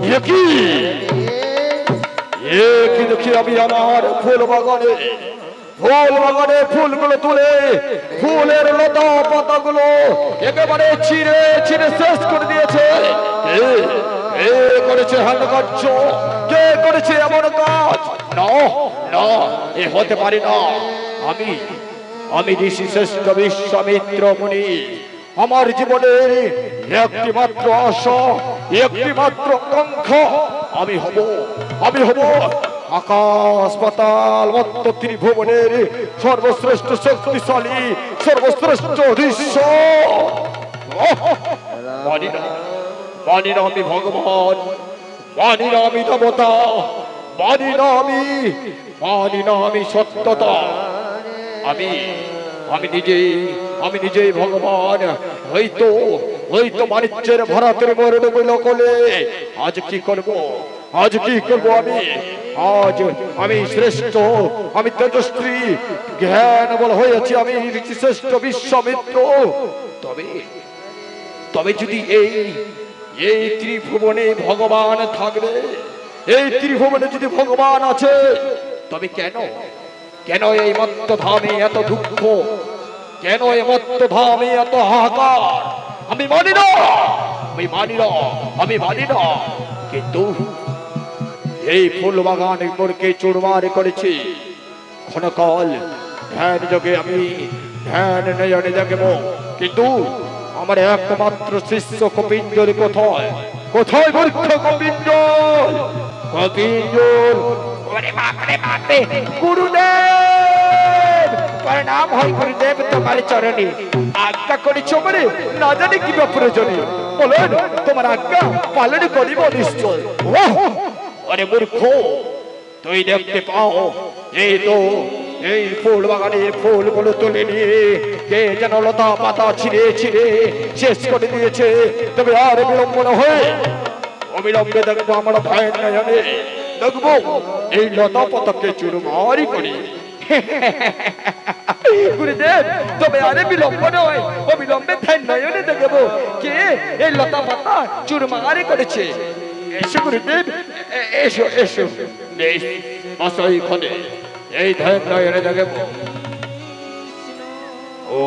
দেখি আমি আমার ফুল বাগানে ফুলগুলো তুলে ফুলের লতা পাতাগুলো একেবারে ছিঁড়ে ছিঁড়ে শেষ করে দিয়েছে। কে করেছে হাল কার্য? কে করেছে এমন কাজ? না না, এ হতে পারে না। আমি ঋষি শ্রেষ্ঠ বিশ্বামিত্র মুনি, আমার জীবনের একটি মাত্র আশা, একটি মাত্র আকাঙ্ক্ষা, আমি হব আকাশ পাতাল মত্ত ত্রিভুবনের সর্বশ্রেষ্ঠ শক্তিশালী, সর্বশ্রেষ্ঠ অধীশ্বর। মানি না আমি ভগবান, মানি না আমি দেবতা, মানি না আমি সত্যতা। আমি নিজেই ভগবান। হয়তো বাণিজ্যের ভারতের মরণ বিলকলে আজ কি করব আমি শ্রেষ্ঠ, আমি তেজস্বী, জ্ঞান বল হয়েছি আমি শ্রেষ্ঠ বিশ্বামিত্র। তবে যদি এই ত্রিভুবনে ভগবান থাকবে, এই ত্রিভুবনে যদি ভগবান আছে, তবে কেন এই মত্তধামে এত দুঃখ? কেন এই মত্তধামে এত হাহাকার? আমি মানি না। কিন্তু এই ফুল বাগান মোরকে চুরমার করেছে। ক্ষণকাল ধ্যান যোগে আমি ধ্যান নয়নে দেখব, কিন্তু আমার একমাত্র শিষ্য কপিঞ্জল কোথায় মূর্খ কপিঞ্জল? গুরুদেব, প্রণাম হয় গুরুদেব, তোমার চরণে। আজ্ঞা করেছ মানে না জানি কি প্রয়োজনীয়, বলেন তোমার আজ্ঞা পালন করিব নিশ্চয়। আরে মূর্খ, তুই দেখতে পাও এই ফুল বাগানের ফুলগুলো তুলে নিয়ে কে যেন লতা পাতা ছিঁড়ে শেষ করে দিয়েছে। তবে আর বিলম্ব না হয়ে অবিলম্বে দেখবো আমরা ভয় নয়নে দেখবো এই লতা পাতাকে চুরমারি করি। গুরুদেব, তবে আরে বিলম্ব নয়, অবিলম্বে ধ্যান নয়নে দেখবো কে এই লতা পাতা চুরমারি করেছে। এসো গুরুদেব, এসো আসই ক্ষণে এই ধ্যান নয়নে দেখবো। ও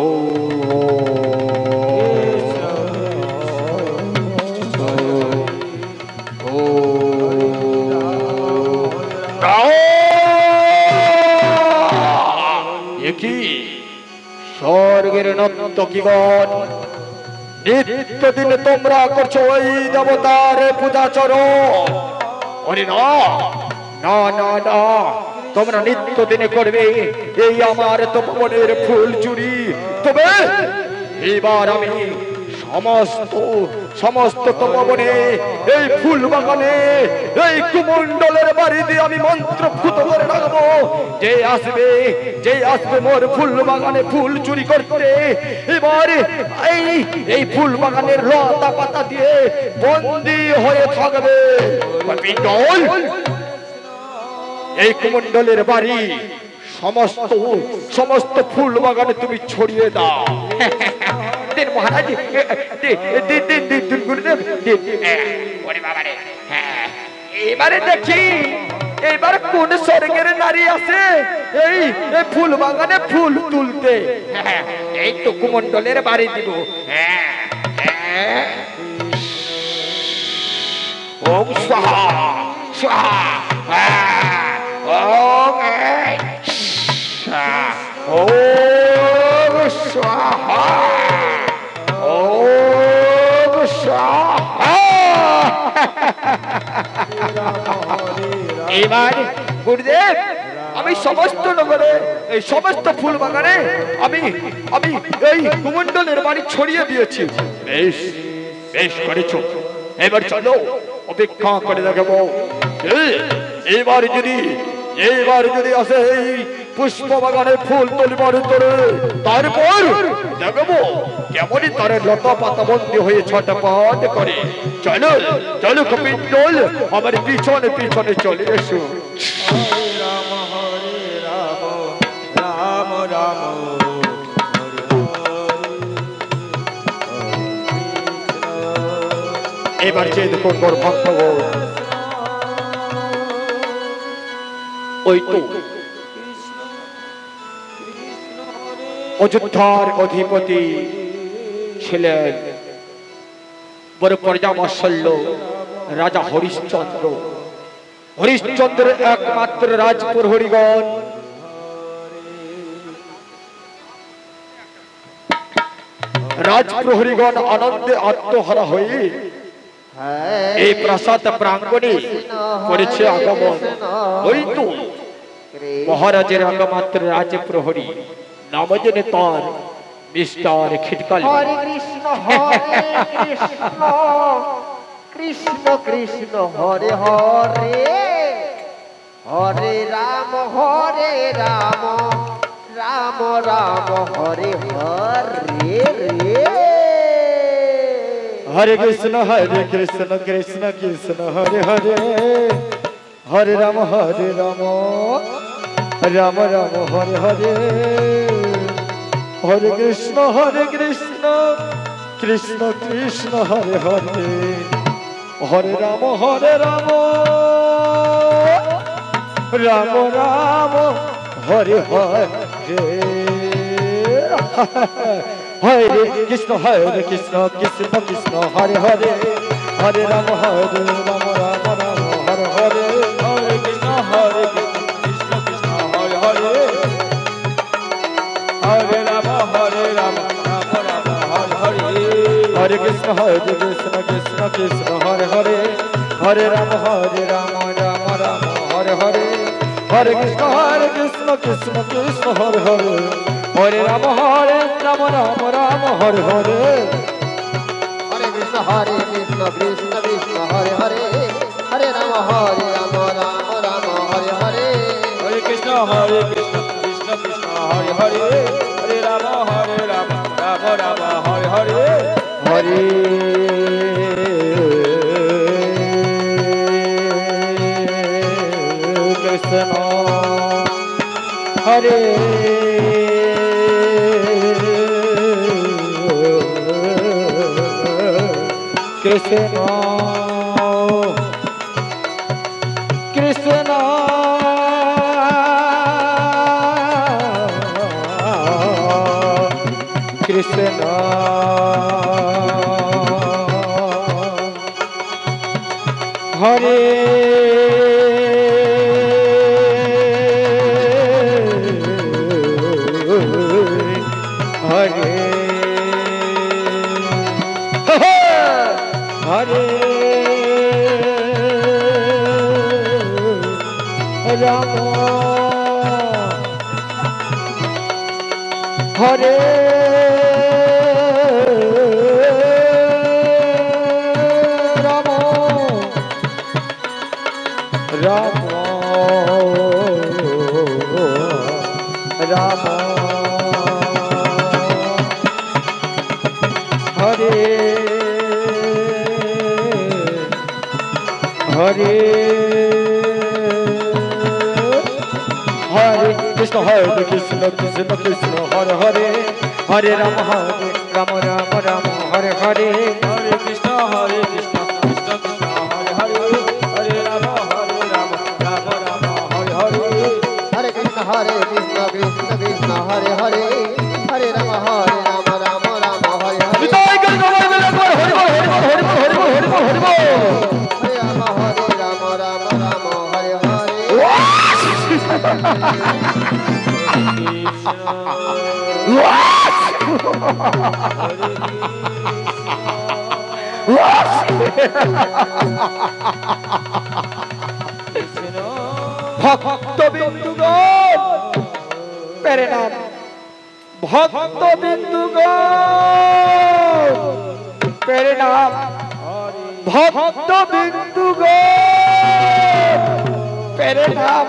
স্বর্গের নর্তকীগণ, নিত্যদিন তোমরা করছো ওই দেবতার পূজাচরণ। ওরে না, তোমরা নিত্যদিনে করবে এই আমার তপবনের ফুল চুরি। তবে এবার আমি সমস্ত তপবনে, এই ফুল বাগানে, এই কুমণ্ডলের বাড়িতে আমি মন্ত্র ফুত করে রাখবো। যে আসবে মোর ফুল বাগানে ফুল চুরি করতে, এবার এই ফুল বাগানের লতা পাতা দিয়ে বন্দী হয়ে থাকবে। এই কুমণ্ডলের বাড়ি সমস্ত ফুল বাগানে তুমি ছড়িয়ে দাও। মহারাজ, এবারে দেখি এবার কোন স্বর্গের নারী আছে এই ফুল বাগানে ফুল তুলতে। এই তো কুমণ্ডলের বাড়ি দিব। ওম স্বাহা স্বাহা, ওম স্বাহা, ওম স্বাহা। এবার গুরুদেব, আমি সমস্ত নগরে, এই সমস্ত ফুল বাগানে আমি এই কুমণ্ডলের বাড়ি ছড়িয়ে দিয়েছি। বেশ করেছো। এবার চলো অপেক্ষা করে দেখবো এইবার যদি আসে এই পুষ্প বাগানে ফুল তুলিবার উত্তরে, তারপর দেখবো কেমনই তার লতা পাতা বন্দী হয়ে ছটপট করে। চলো কপিণ্ডল, আমার পিছনে চলে এসো। রাম রাম এবার যে দেখুন ভক্তগণ, ওই তো অযোধ্যার অধিপতি ছিলেন বড় প্রজাবৎসল্য রাজা হরিশ্চন্দ্র। হরিশ্চন্দ্রের একমাত্র রাজপ্রহরীগণ আনন্দে আত্মহারা হয়ে এই প্রাসাদ প্রাঙ্গণে করেছে আগমন। ওই তো মহারাজের একমাত্র রাজপ্রহরী নাম জেনে তার মিস্টার খিটকালি। হরে কৃষ্ণ কৃষ্ণ কৃষ্ণ হরে হরে, হরে রাম রাম রাম হরে হরে রে। हरे कृष्ण कृष्ण कृष्ण हरे हरे, हरे राम राम राम हरे हरे, हरे कृष्ण कृष्ण कृष्ण हरे हरे, हरे राम राम राम हरे हरे। हरे कृष्ण कृष्ण कृष्ण हरे हरे, हरे राम राम राम हरे हरे, हरे कृष्ण कृष्ण कृष्ण हरे हरे, हरे राम राम राम हरे हरे, हरे कृष्ण कृष्ण कृष्ण हरे हरे, हरे राम राम राम हरे हरे, हरे कृष्ण कृष्ण कृष्ण हरे हरे, हरे राम राम राम हरे हरे, हरे कृष्ण कृष्ण कृष्ण हरे हरे, हरे राम राम राम हरे हरे, हरे कृष्ण कृष्ण कृष्ण हरे हरे, हरे राम राम राम हरे हरे, हरे कृष्ण हरे कृष्ण कृष्ण कृष्ण हरे हरे हरे राम हरे राम राम राम हरे हरे हरे कृष्ण कृष्ण कृष्ण हरे हरे, हरे राम राम हरे हरे, हरे कृष्ण कृष्ण कृष्ण हरे हरे, हरे राम राम राम हरे हरे, हरे कृष्ण कृष्ण कृष्ण हरे हरे, हरे राम राम राम हरे हरे, বিদায় করে নমঃ বলে হরি বল হরি বল হরি বল হরি বল হরি বল হরি বল। हरे राम राम हरे हरे। ভক্তবিন্দুগণ পেরে নাম, ভক্তবিন্দুগণ পেরে নাম, ভক্তবিন্দুগণ পেরে নাম।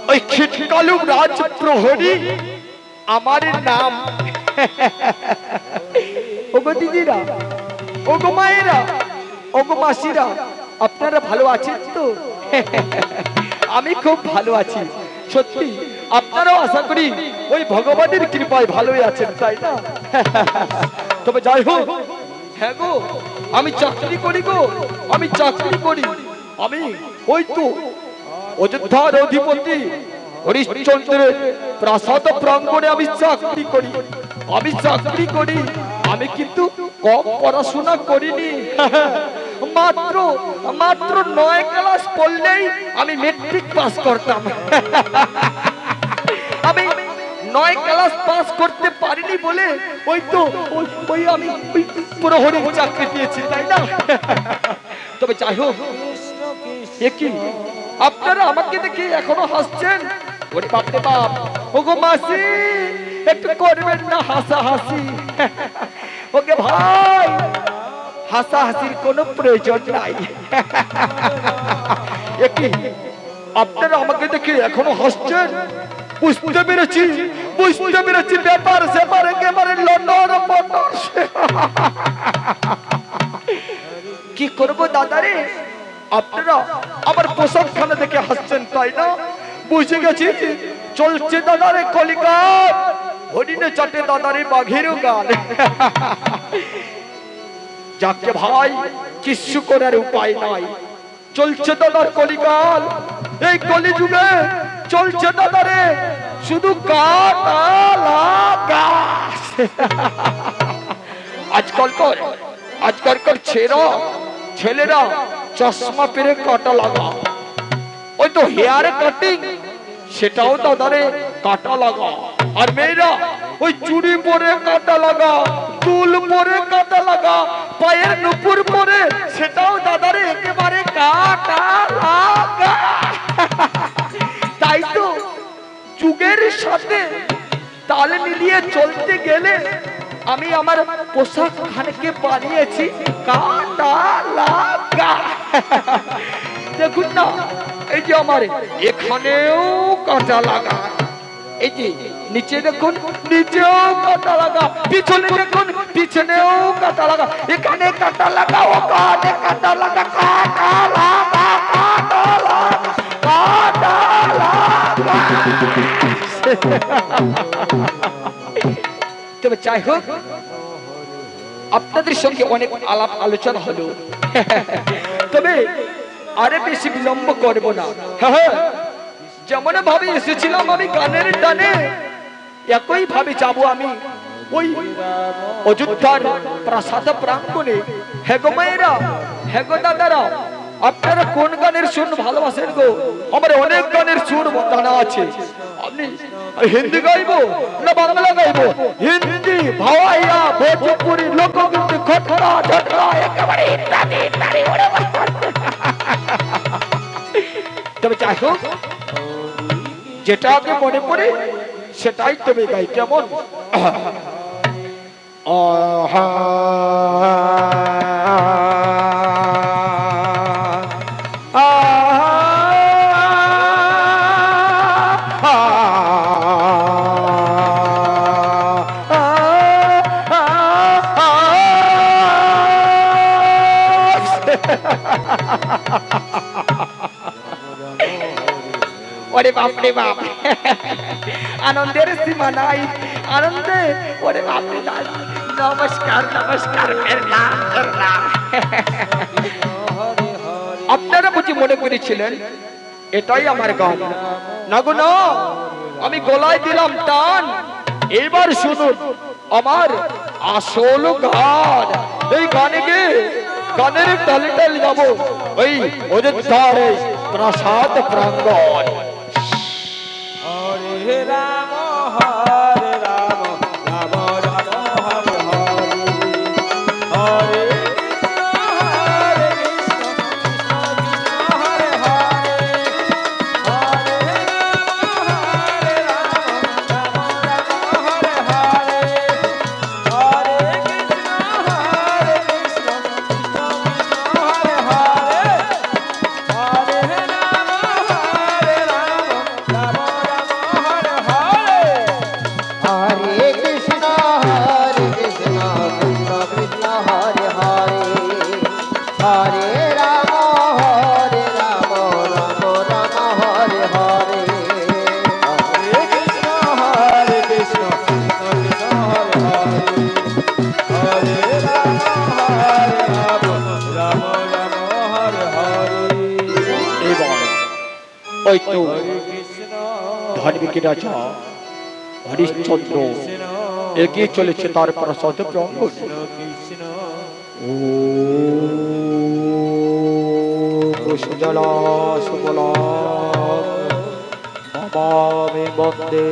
ওই খিটকালু রাজ প্রহরী আমার নাম। ওগো দিদিরা, ওগো মায়েরা, ওগো মাসিরা, আপনারা ভালো আছেন তো? আমি খুব ভালো আছি সত্যি। আপনারাও আশা করি ওই ভগবানের কৃপায় ভালোই আছেন, তাই না? তবে যাই হোক, হ্যাঁ গো, আমি চাকরি করি গো, আমি চাকরি করি। আমি ওই তো অযোধ্যার অধিপতি হরিশ্চন্দ্রের প্রাসাদ প্রাঙ্গণে আমি চাকরি করি, আমি চাকরি করি। আমি কিন্তু কম পড়াশোনা করিনি, মাত্র মাত্র 9 ক্লাস পড়লেই আমি মেট্রিক পাস করতাম। আমি 9 ক্লাস পাস করতে পারিনি বলে ওই তো ওই আমি প্রহরীর চাকরি পেয়েছি, তাই না? তবে যাই হোক, কি আপনারা আমাকে দেখে এখনো হাসছেন? ওরে বাপ রে বাপ, ওগো মাসি একটু করবেন না হাসা হাসি? ওকে ভাই, হাসা হাসির কোনো প্রয়োজন নাই। কি আপনারা আমাকে দেখে এখনো হাসছেন? বুঝতে পেরেছি, বুঝতে পেরেছি, ব্যাপার স্যাপার একেবারে লটর পটর। কি করবো দাদারে, আপনারা আমার পোশাকখানা দেখে হাসছেন, তাই না? বুঝে গেছি, চলছে দাদারে কলিকাল, হরিণে চাটে দাদারে বাঘেরও গান। যাকে ভাই কিছু করার উপায় নাই, চলছে দাদার কলিকাল। এই কলি যুগে চলছে দাদারে শুধু কাটা লাগা। আজকালকার ছেলেরা চশমা পেরে কাটা লাগা, ওই তো হেয়ার কাটিং, সেটাও দাদারে কাটা লাগা। আর মেয়েরা ওই চুড়ি পরে কাটা লাগা, চুল পরে কাটা লাগা, পায়ের নুপুর পরে, সেটাও দাদারে একেবারে কাটা লাগা। তাই তো যুগের সাথে তাল মিলিয়ে চলতে গেলে আমি আমার পোশাক খানকে বানিয়েছি কাটা লাগা। দেখুন না, এই যে আমার এখানেও কাটা লাগা, এই যে নিচে দেখুন নিচেও কাটা লাগা, পিছনে দেখুন পিছনেও কাটা লাগা, এখানে কাটা লাগা, ওখানে কাটা লাগা, কাটা লাগা, কাটা লাগা, কাটা লাগা। তবে যাই হোক, আপনাদের সঙ্গে অনেক আলাপ আলোচনা হলো, তবে আরে বেশি বিলম্ব করবো না। যেমন ভাবে এসেছিলাম আমি গানের টানে, একই ভাবে যাবো আমি ওই অযোধ্যার প্রাসাদ প্রাঙ্গণে। হেগো মায়েরা, হেগো দাদারা, আপনারা কোন গানের সুর ভালোবাসেন গো? আমার অনেক গানের সুর জানা আছে। আপনি হিন্দি গাইবো না বাংলা গাইবো? হিন্দি, ভাওয়াইয়া, ভোজপুরি, লোকগীত, খটরা ঝটরা, একেবারে ইত্যাদি ইত্যাদি। তবে যাই হোক, যেটা আগে মনে পড়ে সেটাই তবে গাই, কেমন? আহা ওরে বাপ রে বাপ, আনন্দের সীমা নাই, আনন্দে ওরে বাপ রে দাদা। নমস্কার নমস্কার, আপনারা বুঝি মনে করেছিলেন এটাই আমার গান? না গো না, আমি গলায় দিলাম টান। এবার শুনুন আমার আসল গান। এই গানে গিয়ে গানের তালে তালে যাবো ওই অযোধ্যার প্রাসাদ প্রাঙ্গণ। হরে রাম হরে রাম, রাম রাম হরে হরে, হরে ধার্মিক রাজা হরিশ্চন্দ্র এগিয়ে চলেছে তার প্রাসাদ প্রাঙ্গণে। ও কুশলা সুবলা মামামি বন্দে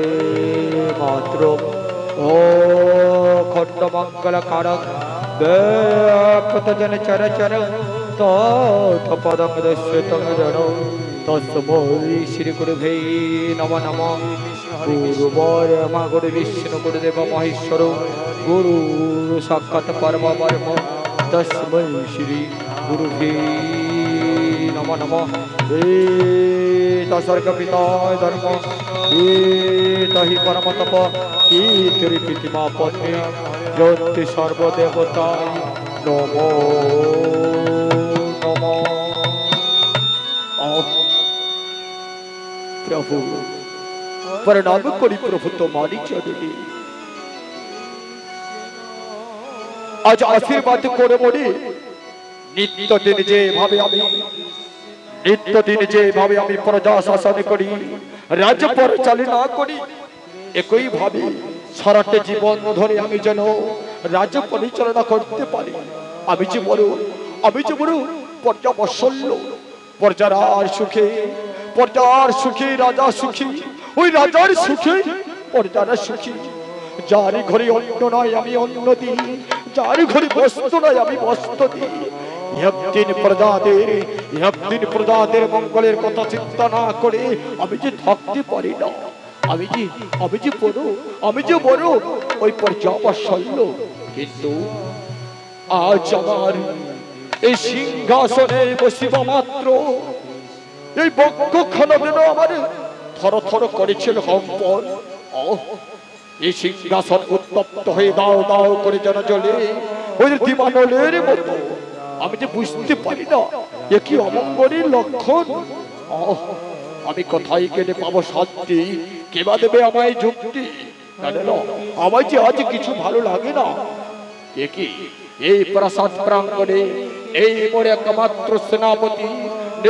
মাতরম। ও খণ্ডমঙ্গল কারক ব্যাপতজন চরচর তৎপদং দস্যতং জন তস্মৈ শ্রী গুরুভে নমঃ নমঃ। গুরু ব্রহ্মা গুরু বিষ্ণু গুরুদেব মহেশ্বর গুরু সাক্ষাৎ পরম ব্রহ্ম তস্মৈ শ্রী গুরুভে নমঃ নমঃ। স্বর্গ পিতা ধর্ম হি পরম তপ পিতৃপিতিমা পত্নী জ্যোতি সর্বদেবতায় নমো নমঃ। প্রভু প্রণাম করি প্রভু তোমারি চরণে। আজ আশীর্বাদ করে বলি নিত্যদিন যেভাবে আমি প্রজা শাসন করি রাজ্য পরিচালনা করি একই ভাবে সারাটা জীবন ধরে আমি যেন রাজ্য পরিচালনা করতে পারি। আমি যে বড় প্রজা বৎসল্য, প্রজার সুখে রাজা সুখী, ওই রাজার সুখে প্রজারা সুখী। যার ঘরে অন্ন নয় আমি অন্ন দিই, যার ঘরে বস্ত্র নয় আমি বস্ত্র দিই। একদিন প্রজাদের মঙ্গলের কথা চিন্তা না করে আমি যে থাকতে পারি না। আমি যে বড় ওই প্রজা বৎসল্য, কিন্তু আজ আমার এই সিংহাসনে বসিবা মাত্র এই বক্ষখান যেন আমার থর থর করেছিল কম্পন। এই সিংহাসন উত্তপ্ত হয়ে দাও দাও করে যেন জ্বলে ওই দিবানলের মতো। আমি যে বুঝতে পারি না এ কি অমঙ্গলের লক্ষণ। আমি কোথায় গেলে পাবো শান্তি, কেবা দেবে আমায় যুক্তি? আমায় যে আজ কিছু ভালো লাগে না। এ কি এই প্রাসাদ প্রাঙ্গণে এই মোর একমাত্র সেনাপতি,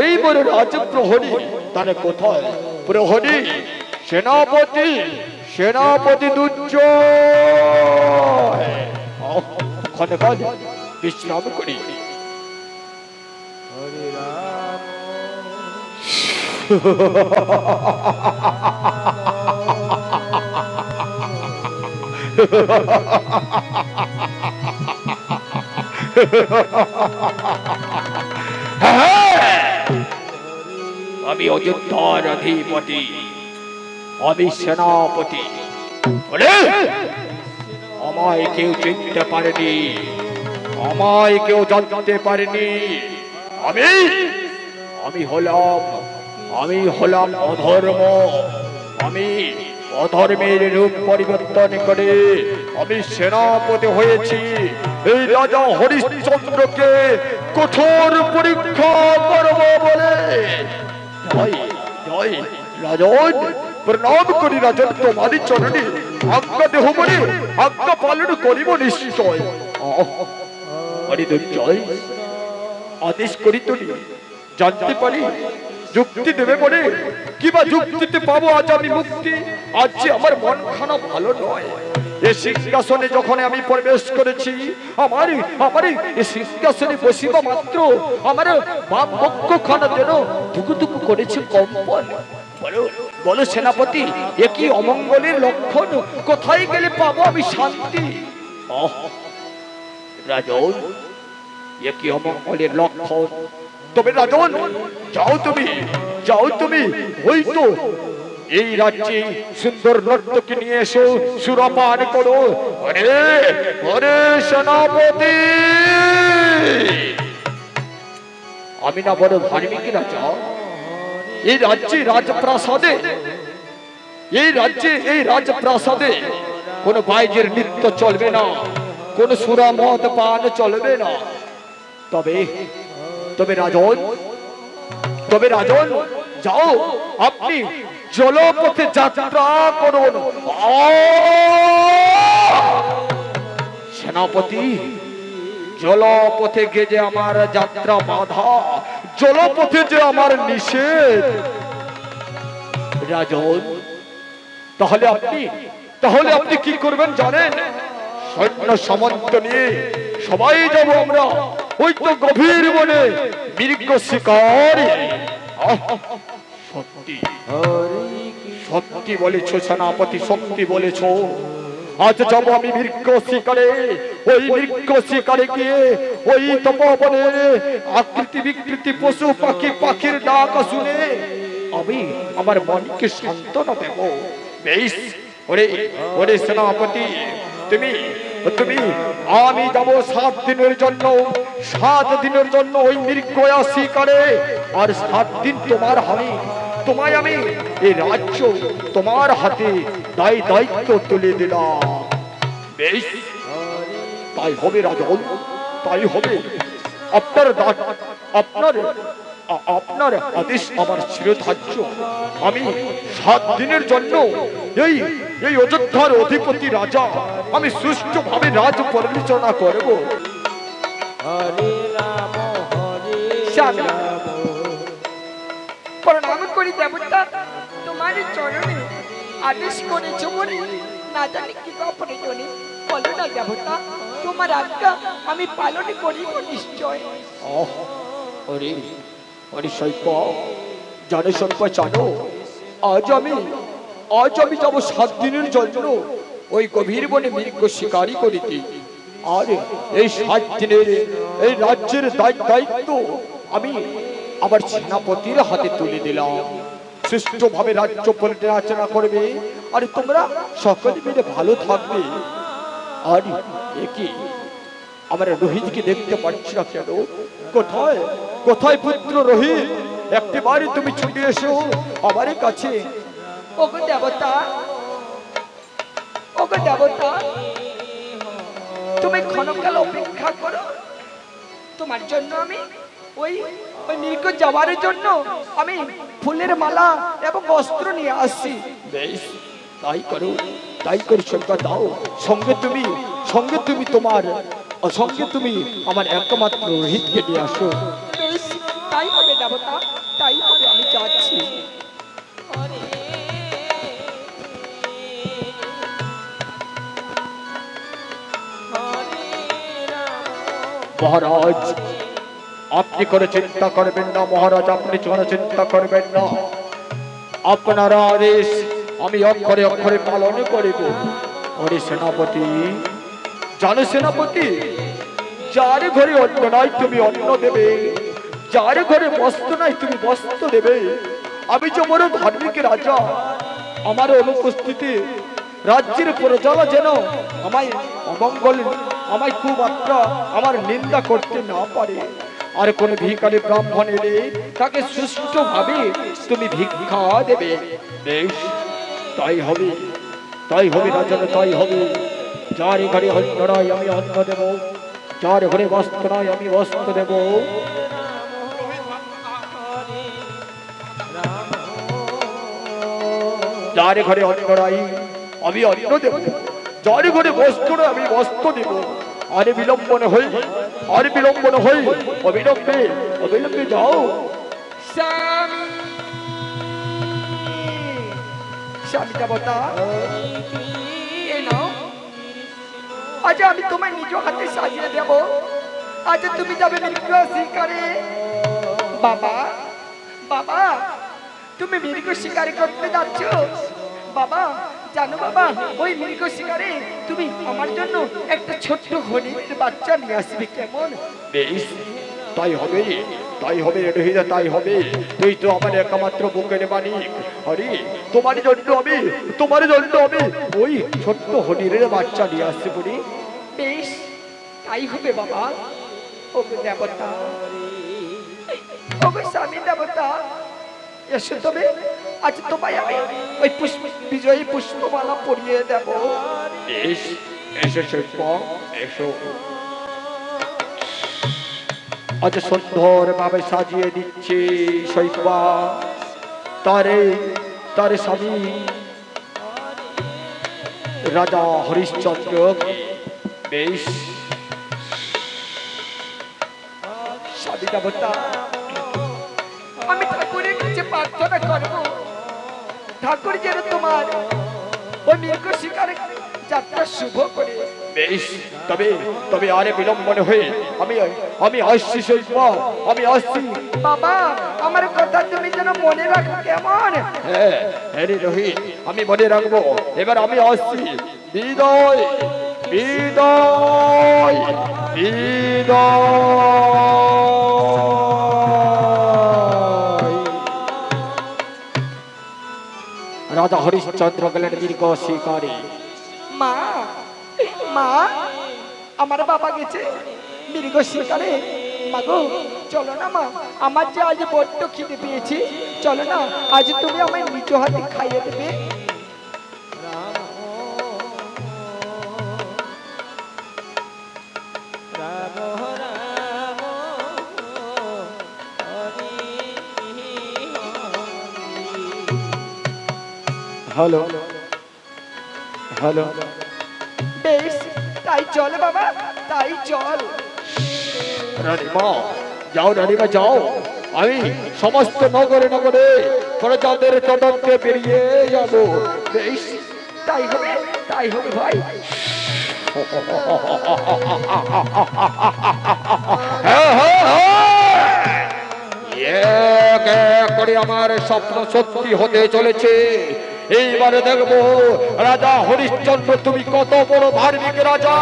এই মোর রাজ প্রহরী, তাহলে কোথায় প্রহরী সেনাপতি দুর্জয়? ক্ষণকাল বিশ্রাম করি। আমি অযোধ্যার অধিপতি, আমি সেনাপতি। আমায় কেউ চিনতে পারেনি, আমায় কেউ জানতে পারেনি। আমি হলাম অধর্ম। আমি অধর্মের রূপ পরিবর্তন করে আমি সেনাপতি হয়েছি। এই রাজা হরিশ্চন্দ্রকে কঠোর পরীক্ষা করব বলে। জয় রাজন, প্রণাম করি রাজন তোমারই চরণে। আজ্ঞা দেহ বলে আজ্ঞা পালন করিব নিশ্চয়। জয় আদেশ করি তুমি জানতে পারি যুক্তি দেবে বলে, কিবা যুক্তিতে পাবো আজ আমি মুক্তি? আজ যে আমার মন খানা ভালো নয়। এই সিংহাসনে যখন আমি প্রবেশ করেছি, আমার এই সিংহাসনে বসিবা মাত্র আমার বাম পক্ষ খানা যেন ধুকুধুকু করেছে কম্পন। বলো সেনাপতি, এ কি অমঙ্গলের লক্ষণ? কোথায় গেলে পাবো আমি শান্তি? রাজন, এ কি অমঙ্গলের লক্ষণ? তবে রাজন, যাও তুমি ওই তো এই রাজ্যে সুন্দর নর্তকী নিয়ে এসো, সুরাপান করো। ওরে সেনাপতি, আমি না বড় ধার্মিক রাজা। এই রাজপ্রাসাদে কোন বাইজের নৃত্য চলবে না, কোন সুরা মদ পান চলবে না। তবে রাজন, যাও আপনি জলপথে যাত্রা করুন। সেনাপতি, জলপথে গে যে আমার যাত্রা বাধা, জলপথে যে আমার নিষেধ। রাজন, তাহলে আপনি কি করবেন জানেন? সৈন্য সামন্ত নিয়ে সবাই যাব আমরা ওই তো গভীর বনে মৃগ শিকার। সত্যি সত্যি বলেছ সেনাপতি, সত্যি বলেছ। আজ যাব আমি মৃগ শিকারে। ওই মৃগ শিকারে গিয়ে ওই তপবনের আকৃতি বিকৃতি পশু পাখি পাখির ডাক শুনে আমি আমার মনকে সান্ত্বনা দেব। বেশ, ওরে সেনাপতি, তুমি আমি যাব 7 দিনের জন্য। 7 দিনের জন্য ওই মৃগ শিকারে। আর 7 দিন তোমায় আমি এই রাজ্য তোমার হাতে দায়িত্ব তুলে দিলাম। বেশ, তাই হবে রাজন, তাই হবে। আপনার আদেশ আমার শিরোধার্য। আমি 7 দিনের জন্য এই অযোধ্যার অধিপতি রাজা আমি সুষ্ঠুভাবে রাজ পরিচালনা করব। প্রণাম করি দেবতা, তোমার চরণে আদেশ করেছো বলে না জানি কি প্রয়োজনে বলো না দেবতা, তোমার আজ্ঞা আমি পালন করিব নিশ্চয়। আরে সৈপ, জানো আজ আমি যাব 7 দিনের জন্য ওই গভীর বনে মৃগ শিকারি করিতে। আর এই 7 দিনের এই রাজ্যের দায়িত্ব আমি আমার সেনাপতির হাতে তুলে দিলাম। সুষ্ঠুভাবে রাজ্য পরিচালনা করবে, আর তোমরা সকলে মিলে ভালো থাকবে। আর কি আমার রোহিতকে দেখতে পাচ্ছি না কেন? কোথায় পুত্র রোহিত? একটিবারই তুমি ছুটে এসো আমার কাছে। ওগো দেবতা, তুমি ক্ষণকাল অপেক্ষা করো। তোমার জন্য আমি ওই মৃগ যাওয়ার জন্য আমি ফুলের মালা এবং অস্ত্র নিয়ে আসছি। বেশ, তাই করো সঙ্গে দাও। সঙ্গে তুমি আমার একমাত্র রোহিতকে নিয়ে আসো। বেশ, তাই হবে দেবতা, তাই হবে, আমি যাচ্ছি। মহারাজ, আপনি কোনো চিন্তা করবেন না। মহারাজ, আপনি কোনো চিন্তা করবেন না। আপনার আদেশ আমি অক্ষরে অক্ষরে পালন করিব। ওরে সেনাপতি, জানো সেনাপতি, যার ঘরে অন্ন নাই তুমি অন্ন দেবে, যার ঘরে বস্ত্র নাই তুমি বস্ত্র দেবে। আমি যে বড় ধার্মিক রাজা, আমার অনুপস্থিতি রাজ্যের প্রজারা যেন আমায় অমঙ্গল, আমায় কুমাত্রা, আমার নিন্দা করতে না পারে। আর কোন ভিখারি ব্রাহ্মণ এলে তাকে সুষ্ঠুভাবে তুমি ভিক্ষা দেবে। বেশ, তাই হবে রাজন, তাই হবে। যার ঘরে অন্ন নাই আমি অন্ন দেব, যার ঘরে বস্ত্র নাই আমি বস্ত্র দেব। যার ঘরে অন্ন নাই আমি অন্ন দেব, যার ঘরে বস্ত্র নাই আমি বস্ত্র দেব। আর বিলম্বন হই অবিলম্বে যাও। স্বামী দেবতা, আজ আমি তোমায় নিজ হাতে সাজিয়ে দেব। আজ তুমি যাবে মৃগ শিকারে। বাবা, তুমি মৃগ শিকারি করতে যাচ্ছ। বাবা, জানো বাবা, ওই মৃগ শিকারে তুমি আমার জন্য একটা ছোট্ট হরিণের বাচ্চা নিয়ে আসবে, কেমন? বেশ, তাই হবে রোহিত, তাই হবে। তুই তো আমার একমাত্র বুকের মানিক। আরে তোমার জন্য আমি ওই ছোট্ট হরিণের বাচ্চা নিয়ে আসতে পারি। বেশ, তাই হবে বাবা। ওগো দেবতা, ওগো স্বামী দেবতা, এসো তবে। আজ তোমায় আমি ওই বিজয়ী পুষ্পমালা পরিয়ে দেব। বেশ, এসো শিল্প, এসো। আজ সুন্দর ভাবে সাজিয়ে দিচ্ছে শৈবা তার স্বামী রাজা হরিশ্চন্দ্র। বেশ, স্বামী দেবতা, আমি ঠাকুরের কাছে প্রার্থনা করব, ঠাকুর যেন তোমার ওই মৃগ শিকারে যাত্রা শুভ করে। বেশ, তবে তবে আরে বিলম্বন হয়ে আমি আমি আসছি শৈবা, আমি আসছি। বাবা আমার কথা তুমি যেন মনে রাখো কেমন? হ্যাঁ হ্যাঁ রে রোহিত, আমি মনে রাখবো। এবার আমি আসছি। বিদায় বিদায় বিদায়। রাজা হরিশ্চন্দ্র গেলেন মৃগ শিকারে। মা মা আমার বাবা গেছে মৃগ শিকারে। মাগো চলো না মা, আমার যে আজ বড্ড খিদে পেয়েছি, চলো না আজ তুমি আমায় নিজ হাতে খাইয়ে দেবে। Hello hello. বেশ তাই চল বাবা, তাই চল। রানীমা যাও, রানীমা যাও। আমি সমস্ত নগরে নগরে প্রজাদের তদন্তে বেরিয়ে যাব। বেশ তাই হবে, তাই হবে ভাই। এক এক করে আমার স্বপ্ন সত্যি হতে চলেছে। এইবারে দেখবো রাজা হরিশ্চন্দ্র তুমি কত বড় ধার্মিক রাজা।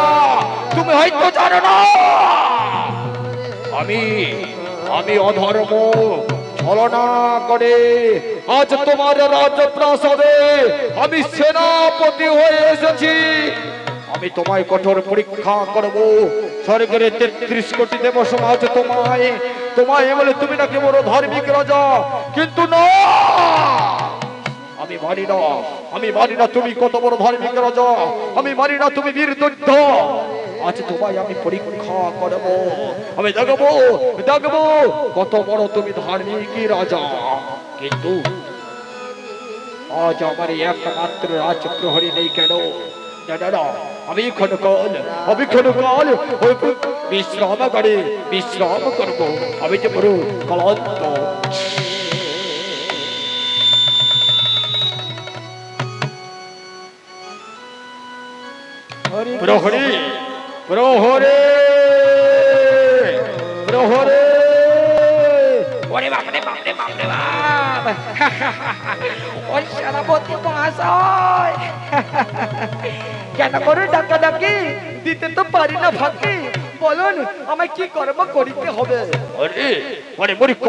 তুমি হয়তো জানো না আমি আমি অধর্ম ছলনা করে আজ তোমার রাজপ্রাসাদে আমি সেনাপতি হয়ে এসেছি। আমি তোমায় কঠোর পরীক্ষা করব। স্বর্গের ৩৩ কোটি দেব সমাজ তোমায় তোমায় বলে তুমি নাকি বড় ধার্মিক রাজা, কিন্তু না, আমি মানি না, আমি মানি না তুমি কত বড় ধার্মিক রাজা। আমি মানি না তুমি বীরদৈত্য। আজ তোমায় আমি পরীক্ষা করব। আমি দেখবো দেখবো কত বড় তুমি ধার্মিক রাজা। কিন্তু আজ আমার একমাত্র রাজপ্রহরী নেই কেন? না না না, আমি ক্ষণকাল ওই বিশ্রামাগারে বিশ্রাম করব। আমি যে বড় ক্লান্ত। প্রহরী প্রহরী প্রহরী। ওরে বাপরে বাপরে বাপরে বাপ! ওই সেনাপতি মহাশয় কেন করে ডাকাডাকি দিতে তো পারি না ফাঁকি। বলুন আমায় কি কর্ম করিতে হবে? আরে আরে মূর্খ,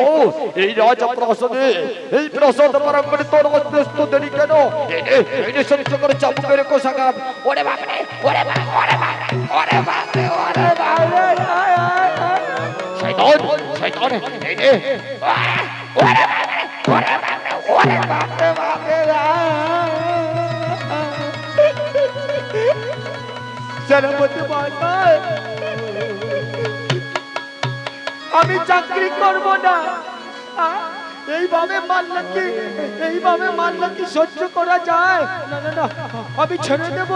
এই রাজপ্রাসাদে এই প্রাসাদ পারম্পরে তোর অদৃষ্ট দেরি কেন? এই সহ্য করে চাবুকের কোষাগার। ওরে বাপরে ওরে বাপ ওরে বাপরে ওরে বাপরে ওরে বাপরে! শয়তান শয়তান, এই নে। ওরে বাপরে ওরে বাপরে ওরে বাপরে বাপরে! সেনাপতি মহাশয় আমি চাকরি করব না। এইভাবে মারলে কি সহ্য করা যায়? না না না, আমি ছেড়ে দেব।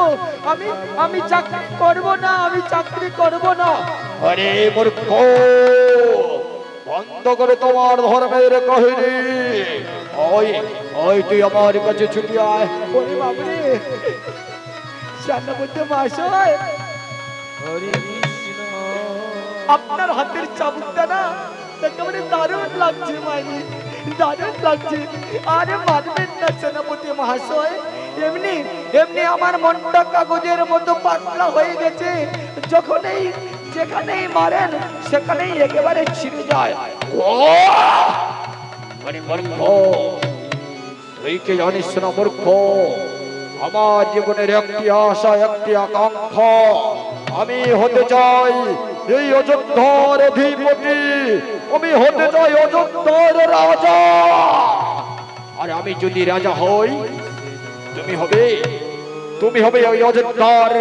আমি চাকরি করব না, আমি চাকরি করব না। আরে মূর্খ, বন্ধ করে তোমার ধর্মের কাহিনী। ওই ওই তুই আমার কাছে ছুটি আয়। ওরে বাবরে, সেনাপতি মহাশয় আপনার হাতের চাবুকটা না একেবারে দারুণ লাগছে মাইনি, দারুণ লাগছে। আরে মারবেন না সেনাপতি মহাশয়, এমনি এমনি আমার মনটা কাগজের মতো পাতলা হয়ে গেছে। যখনই যেখানেই মারেন সেখানেই একেবারে ছিঁড়ে যায়। আরে মূর্খ, তুই কি জানিস না মূর্খ? আমার জীবনের একটি আশা, একটি আকাঙ্ক্ষা। আমি হতে চাই এই অযোধ্যার অধিপতি। আমি হতে চাই অযোধ্যার রাজা। আর আমি যদি রাজা হই, তুমি হবে ওই অযোধ্যার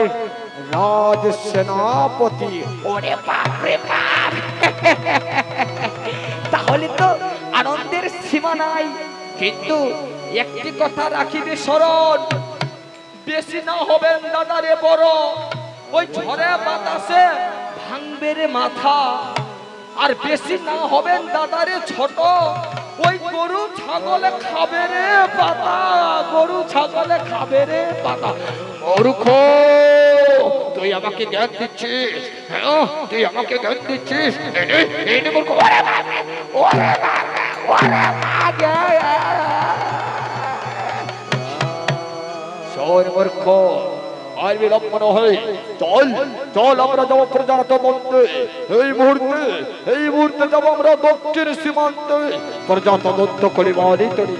রাজ সেনাপতি। ওরে বাপ রে বাপ! তাহলে তো আনন্দের সীমা নাই। কিন্তু একটি কথা রাখিবে স্মরণ, বেশি না হবেন দাদারে বড়। ওই ঝড়ে বাতাসে ভাঙবে রে মাথা। আর বেশি না হবেন দাদারে ছোট, ওই গরু ছাগলে খাবে রে বাবা, গরু ছাগলে খাবে রে বাবা। মূর্খ, তুই আমাকে জ্ঞান দিচ্ছিস? হ্যাঁ, তুই আমাকে জ্ঞান দিচ্ছিস? এই নে মূর্খ। ওরে বাবা, ওরে বাবা, ওরে বাবা। শোন মূর্খ, আর বিলম্ব নয়, চল চল আমরা যাবো প্রজাতন্ত্র মন্ত্রে। এই মুহূর্তে যাবো আমরা দক্ষিণ সীমান্তে প্রজাতন্ত্র করিবারই তরি।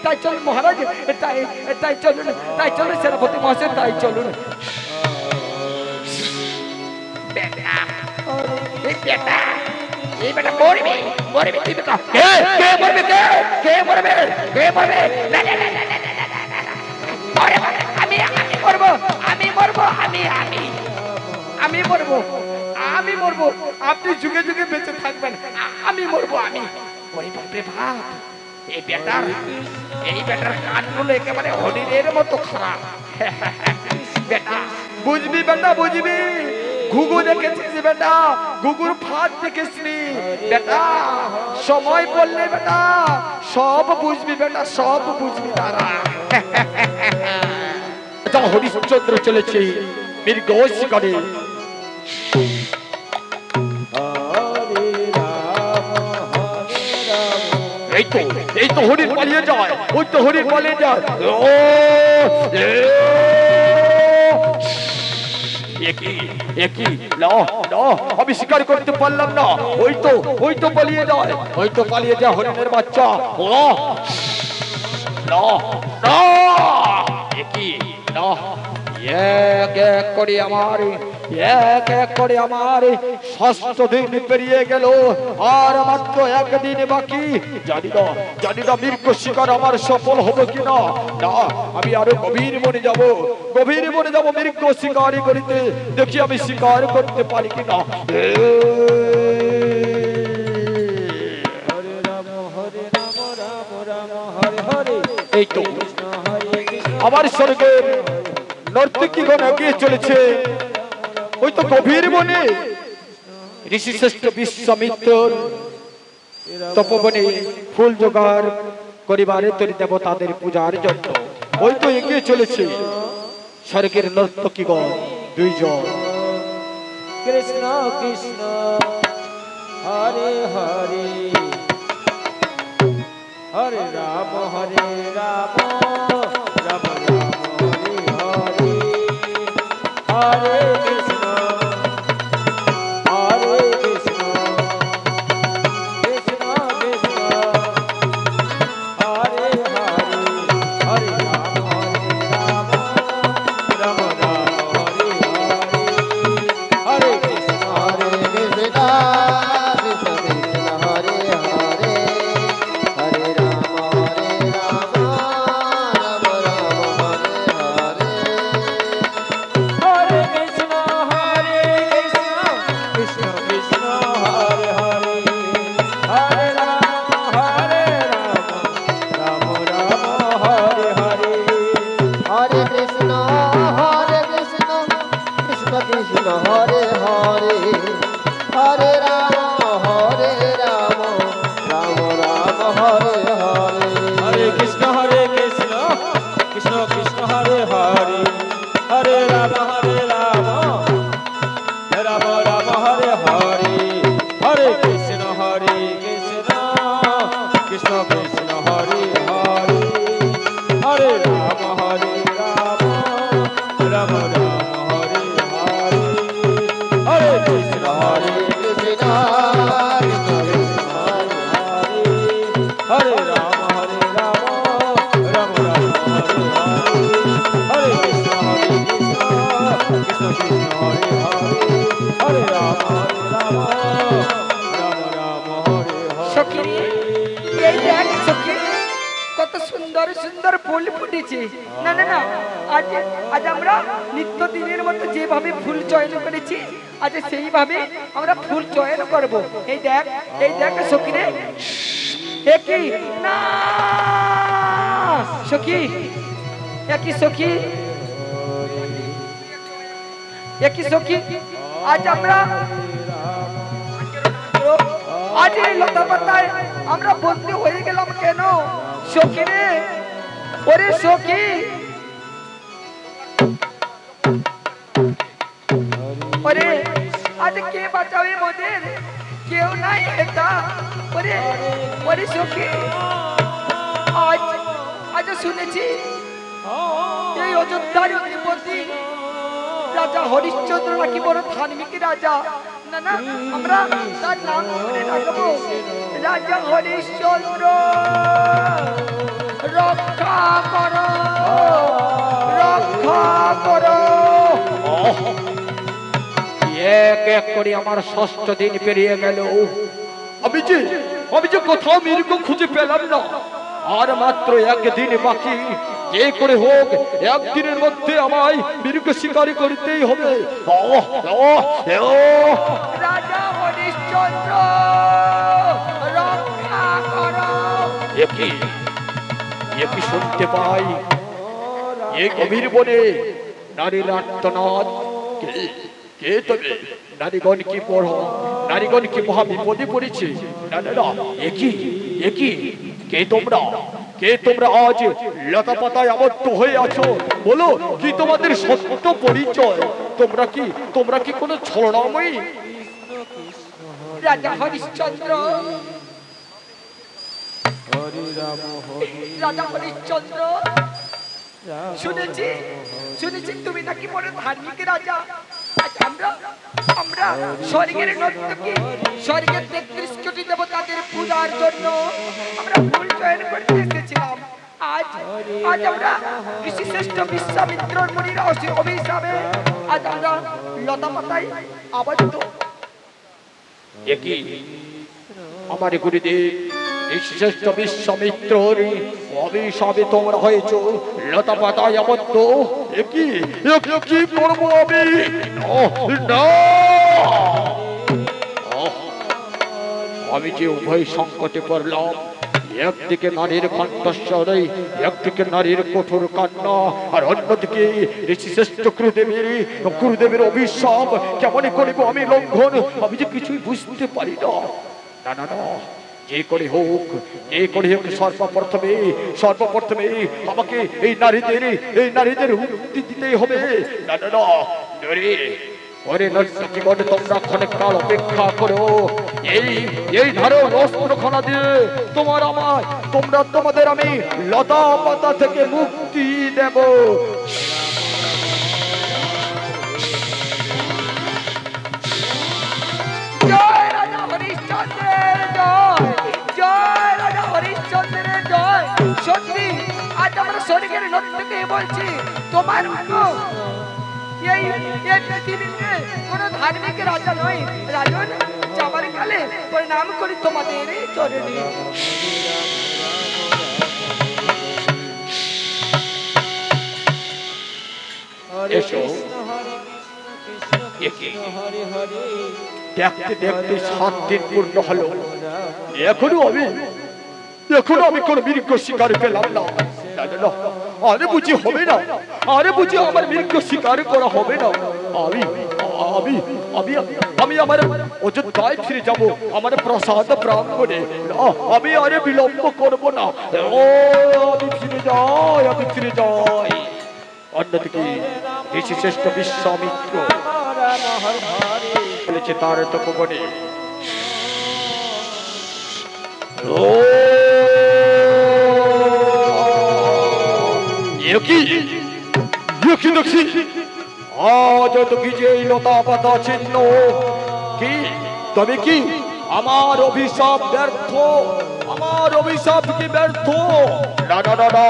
তাই চলুন মহারাজ, তাই চলুন সেনাপতি মহাশয়, তাই চলুন। এই বেটা মরবে, মরবে তুই বেটা। কে মরবে? কে মরবে? কে মরবে? আমি মরবো। আপনি যুগে যুগে বেঁচে থাকবেন, আমি মরবো। আমি ওরে বাপরে বাপ, এই বেটার কানগুলো একেবারে হরিণের মতো খারাপ। বেটা বুঝবি, বেটা বুঝবি। ঘুঘু দেখেছিস বেটা? ঘুঘুর ফাঁদ দেখিসনি বেটা? সময় বললে বেটা সব বুঝবি বেটা, সব বুঝবি। তারা হরিশ্চন্দ্র চলেছে মৃগ শিকারে। এই তো হরিণ পালিয়ে যায়, ওই তো হরিণ পালিয়ে যায়। আমি শিকার করতে পারলাম না। ওই তো পালিয়ে যায়, ওই তো পালিয়ে যায় হরিণের বাচ্চা। এক এক করে আমার ষষ্ঠ দিন পেরিয়ে গেল, আর মাত্র একদিন বাকি। জানি না মৃগ শিকার আমার সফল হবে কিনা। না, আমি আরো গভীর বনে যাব মৃগ শিকারি করিতে। দেখি আমি শিকার করতে পারি কিনা। এই তো আমার স্বর্গের নর্তকীগণ এগিয়ে চলেছে। ওই তো গভীর বনে ঋষি শ্রেষ্ঠ বিশ্বামিত্র তপবনে ফুল জোগাড় করিবারে তরি দেবতাদের পূজার জন্য। ওই তো এগিয়ে চলেছে স্বর্গের নর্তকীগণ দুইজন। কৃষ্ণ কৃষ্ণ হরে হরে, হরে রাম রাম রাম হরে হরে, হরে কৃষ্ণ কৃষ্ণ কৃষ্ণ হরে হরে, হরে রাম রাম রাম হরে হরে, হরে কৃষ্ণ हरे कृष्णा कृष्ण कृष्ण हरे हरे, हरे राम राम राम हरे हरे। हरे कृष्ण कृष्ण कृष्ण हरे हरे, हरे राम राम राम हरे हरे। हरे कृष्ण कृष्ण कृष्ण हरे हरे, हरे राम राम राम हरे हरे। हरे कृष्ण कृष्ण कृष्ण हरे हरे, हरे राम राम राम हरे हरे। हरे कृष्ण कृष्ण कृष्ण हरे हरे, हरे राम राम राम हरे हरे। हरे कृष्ण कृष्णा कृष्ण कृष्ण हरे हरे, हरे राम राम राम हरे हरे। हरे कृष्ण कृष्ण कृष्ण हरे हरे, हरे राम राम राम हरे সখী, हरे। এই দেখ সখী, কত সুন্দর সুন্দর ফুল ফুটেছে। না না না, আজ আমরা নিত্য দিনের মতো যেভাবে ফুল চয়ন করেছি, আজ সেইভাবে আমরা ফুল চয়ন করব। এই দেখ সখী রে, একই না সখী, একই সখী, একই সখী, আজ আমরা আজ এই লতা পাতায় আমরা বন্দী হয়ে গেলাম কেন? সখী রে, ওরে সখী, ওরে আজ কে বাঁচাবে মোদের? কেউ নাই এটা। ওরে ওরে সখী, আজ আজ শুনেছি এই অযোধ্যার অধিপতি রাজা হরিশ্চন্দ্র নাকি বড় ধার্মিক রাজা। না না, আমরা তার নাম করে রাখবো রাজা হরিশ্চন্দ্র। রক্ষা করো, রক্ষা করো। এক এক করে আমার 6ষ্ঠ দিন পেরিয়ে গেল। আমি যে কোথাও মৃগ খুঁজে পেলাম না। আর মাত্র একদিন বাকি। যে করে হোক একদিনের মধ্যে আমায় মৃগ শিকারি করতেই হবে। রাজা হরিশ্চন্দ্র, রক্ষা করো। একই শুনতে পাই এই গভীর বনে নারীর আর্তনাদ। কে তবে? নারীগণ কি বড়, নারীগণ কি মহা বিপদে পড়েছে। না না না, একই কে তোমরা? কে তোমরা আজ লতা পাতায় আবদ্ধ হয়ে আছো? বলো কি তোমাদের সত্য পরিচয়? তোমরা কি কোনো ছলনাময়ী? রাজা হরিশ্চন্দ্র, রাজা হরিশ্চন্দ্র, শুনেছি তুমি নাকি বড় ধার্মিক রাজা। আজ আমরা স্বর্গের নর্তকী, স্বর্গের 33 কোটি দেবতাদের পূজার জন্য আমরা ফুল চয়ন করতে এসেছিলাম। আজ আমরা ঋষিশ্রেষ্ঠ বিশ্বামিত্র মুনির অভিশাপে আজ আমরা লতা পাতায় আবদ্ধ। আমার গুরুদেব ঋষিশ্রেষ্ঠ বিশ্বামিত্রর অভিশাপে তোমরা হয়েছ লতা পাতায় আবদ্ধ। কি করবো আমি? আমি যে উভয় সংকটে পড়লাম। একদিকে নারীর কণ্ঠস্বর, একদিকে নারীর কঠোর কান্না, আর অন্যদিকে ঋষিশ্রেষ্ঠ গুরুদেবের অভিশাপ। কেমন করিব আমি লঙ্ঘন? আমি যে কিছুই বুঝতে পারি না। না না না, যে করে হোক সর্বপ্রথমে আমাকে এই নারীদের মুক্তি দিতেই হবে। না না না, ওরে নর্তকীগণ, তোমরা ক্ষণকাল অপেক্ষা করো। এই ধারো অস্ত্রখানা দিয়ে তোমাদের আমি লতা পাতা থেকে মুক্তি দেব। জয় রাজা হরিশ্চন্দ্রের জয়, জয় রাজা হরিশ্চন্দ্রের জয়। সত্যি আজ আমরা স্বর্গের নর্তকী বলছি। তোমার এই পৃথিবীতে কোন ধার্মিক রাজা নয়। রাজন যাবার কালে প্রণাম করি তোমাদের চরণে। এসো। দেখতে দেখতে 7 দিন পূর্ণ হলো। এখনো আমি কোন মৃগ শিকার পেলাম না। আরে বুঝি হবে না? আরে বুঝি আমার মৃগ শিকার করা হবে না? আমি আমার অযোধ্যায় ফিরে যাব, আমার প্রসাদ প্রাঙ্গণে। আমি আরে বিলম্ব করব না। আমি ফিরে যাই। অন্যদিকে ঋষিশ্রেষ্ঠ বিশ্বামিত্র বলেছে তার তপবনে। আজ দেখি যে লতা পাতা চিহ্ন কি, তবে কি আমার অভিশাপ ব্যর্থ? আমার অভিশাপ কি ব্যর্থ? না না না না,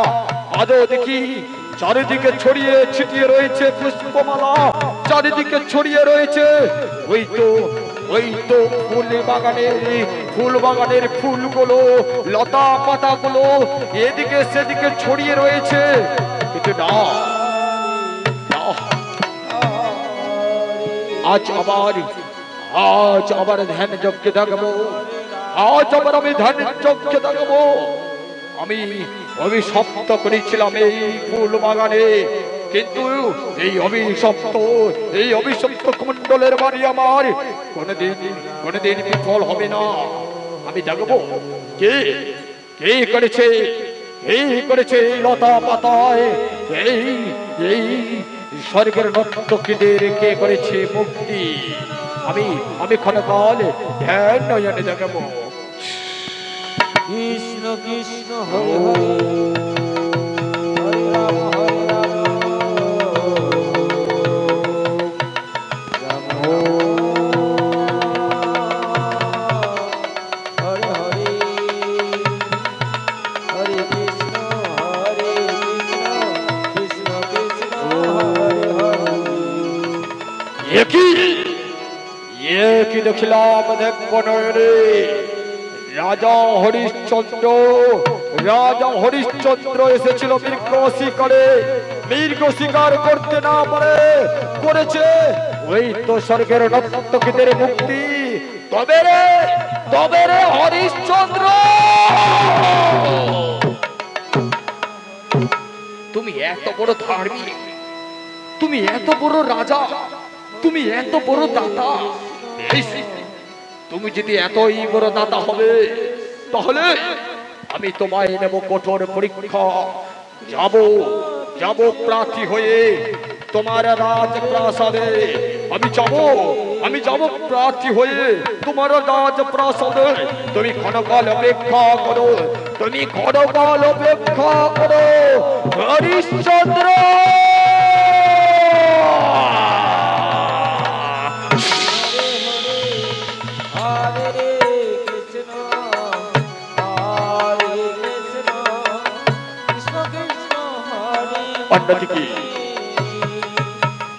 আজও দেখি চারিদিকে ছড়িয়ে ছিটিয়ে রয়েছে পুষ্পমালা, চারিদিকে ছড়িয়ে রয়েছে ওই তো ফুল বাগানের ফুলগুলো, লতা পাতাগুলো এদিকে সেদিকে ছড়িয়ে রয়েছে। কিন্তু না, আজ আবার ধ্যান যজ্ঞে থাকবো। আমি ধ্যান যজ্ঞে থাকবো। আমি অভিশপ্ত করেছিলাম এই ফুল বাগানে, কিন্তু এই অভিশপ্ত কুমণ্ডলের বাড়ি আমার কোনদিন বিফল হবে না। আমি দেখবো কে কে করেছে এই করেছে এই লতা পাতায় এই এই স্বর্গের নর্তকীদের কে করেছে মুক্তি আমি আমি ক্ষণকাল ধ্যান নয়নে দেখবো। কৃষ্ণ কৃষ্ণ হরে হরে হরে রাম হরে রাম রাম হরে হরে হরে কৃষ্ণ কৃষ্ণ কৃষ্ণ হরে হরে। একই দেখিলাম দেখব নয়নে রাজা হরিশ্চন্দ্র এসেছিল মৃগ শিকারে, মৃগ শিকার করতে না পারে করেছে ওই তো স্বর্গের নর্তকীদের মুক্তি। তবে রে হরিশ্চন্দ্র, তুমি এত বড় ধার্মিক, তুমি এত বড় রাজা, তুমি এত বড় দাতা, তুমি যদি এতই বড় দাতা হবে তাহলে আমি তোমায় নেব কঠোর পরীক্ষা। যাব প্রার্থী হয়ে তোমার রাজপ্রাসাদে, আমি যাব প্রার্থী হয়ে তোমার রাজপ্রাসাদে। তুমি ক্ষণকাল অপেক্ষা করো, হরিশ্চন্দ্র। অন্যদিকে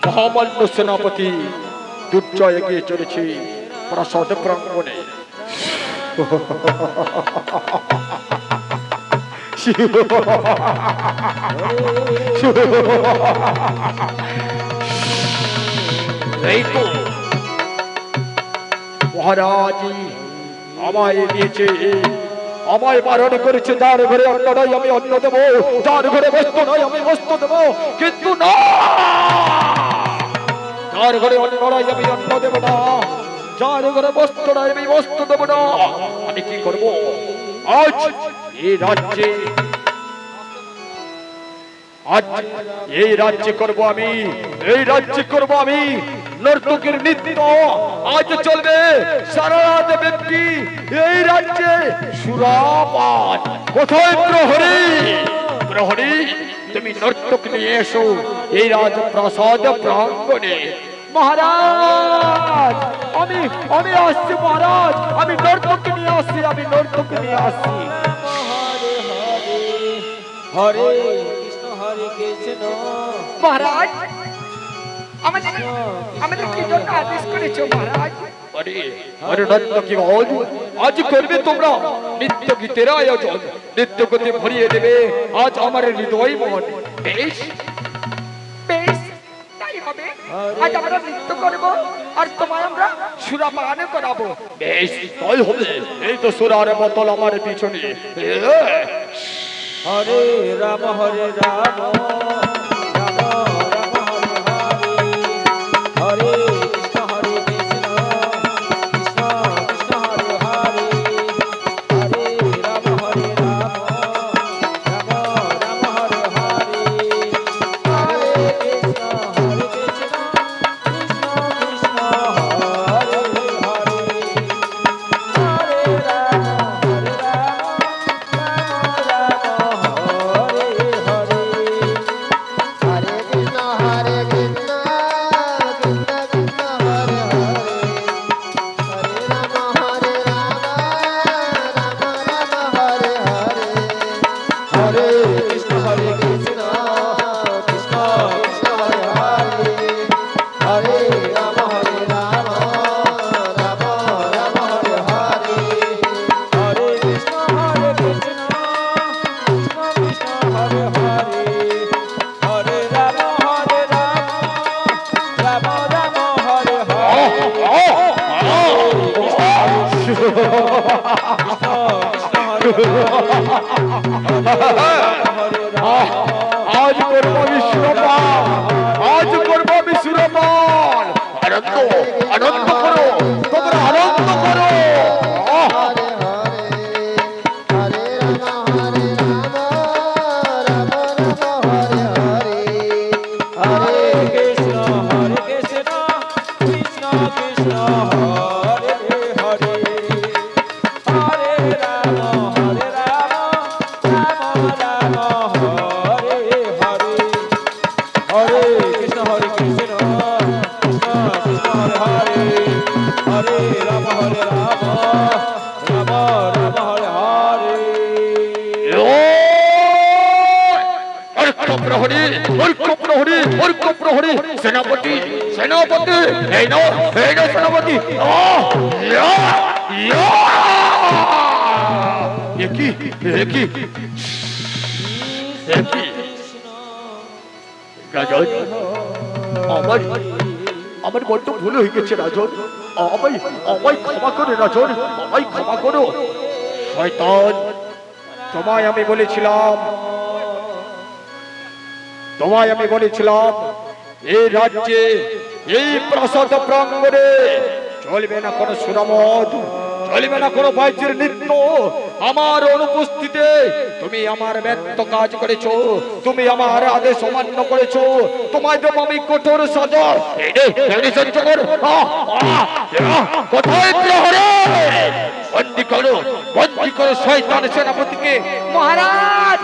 মহামান্য সেনাপতি দুর্জয় এগিয়ে চলেছে প্রাসাদ প্রাঙ্গণে। এই তো মহারাজ আমায় দিয়েছে, আমায় বারণ করেছে যার ঘরে অন্ন নয় আমি অন্ন দেবো, যার ঘরে বস্তু নয় আমি বস্তু দেবো, কিন্তু না, যার ঘরে অন্ন নয় আমি অন্ন দেবো না, যার ঘরে বস্তু নয় আমি বস্তু দেবো না। আমি কি করব আজ এই রাজ্যে, এই রাজ্যে করব আমি, এই রাজ্যে করব আমি নর্তকীর নৃত্য। আজ চলবে সারা রাত ব্যক্তি এই রাজ্যে সুরাপান। কোথায় প্রহরী, তুমি নর্তক নিয়ে এসো এই রাজপ্রাসাদ প্রাঙ্গণে। মহারাজ আমি আসছি, মহারাজ আমি নর্তক নিয়ে আসছি, আমি নর্তক নিয়ে আসছি। হরে কৃষ্ণ হরে কৃষ্ণ। মহারাজ আমাদের কি জন্য আদেশ করেছো মহারাজ? আরে নর্তকী আজ করবে তোমরা নিত্য গীতের আয়োজন, নিত্য গীতে ভরিয়ে দেবে আজ আমার হৃদয় মন। বেশ বেশ, তাই হবে। আজ আমরা নৃত্য করব আর তোমায় আমরা সুরাপান করাবো। বেশ তাই হবে। এই তো সুরার বোতল আমার পিছনে। হরে রাম হরে রাম হরে কৃষ্ণ হরে কৃষ্ণ কৃষ্ণ কৃষ্ণ হরে হরে হরে রাম হরে রাম রাম রাম হরে হরে হরে কৃষ্ণ কৃষ্ণ কৃষ্ণ হরে হরে হরে রাম হরে Ram Hare Hare. Hare Krishna, Hare Krishna, Krishna Krishna, Hare Hare, Hare Rama, Hare Rama, Rama Rama, Hare Hare, Hare Krishna, Hare Krishna, Krishna Krishna, Hare Hare, Hare Rama, Hare Rama, Rama Rama, Hare Hare, Hare Krishna, Hare Krishna, Krishna Krishna, Hare Hare, Hare Rama, Hare Rama, Rama Rama, Hare Hare, আজ করব বিশ্বপাল, আজ করব বিশ্বপাল। আনন্দ করো, তোমরা আনন্দ করো। Hare Hare, প্রহরী সেনাপতি সেনাপতি এই নাও সেনাপতি রাজন আমার বড্ড ভুল হয়ে গেছে রাজন আমায় ক্ষমা করো রাজন আমায় ক্ষমা করো শয়তান তোমায় আমি বলেছিলাম এই রাজ্যে এই প্রাসাদ প্রাঙ্গণে চলবে না কোনো সুরামদ চলবে না কোনো বাইরের নৃত্য আমার অনুপস্থিতিতে তুমি আমার ব্যর্থ কাজ করেছো তুমি আমার আদেশ অমান্য করেছো তোমায় দেব আমি কঠোর সাজা কোথায় প্রহরী বন্দী করো শয়তান সেনাপতিকে মহারাজ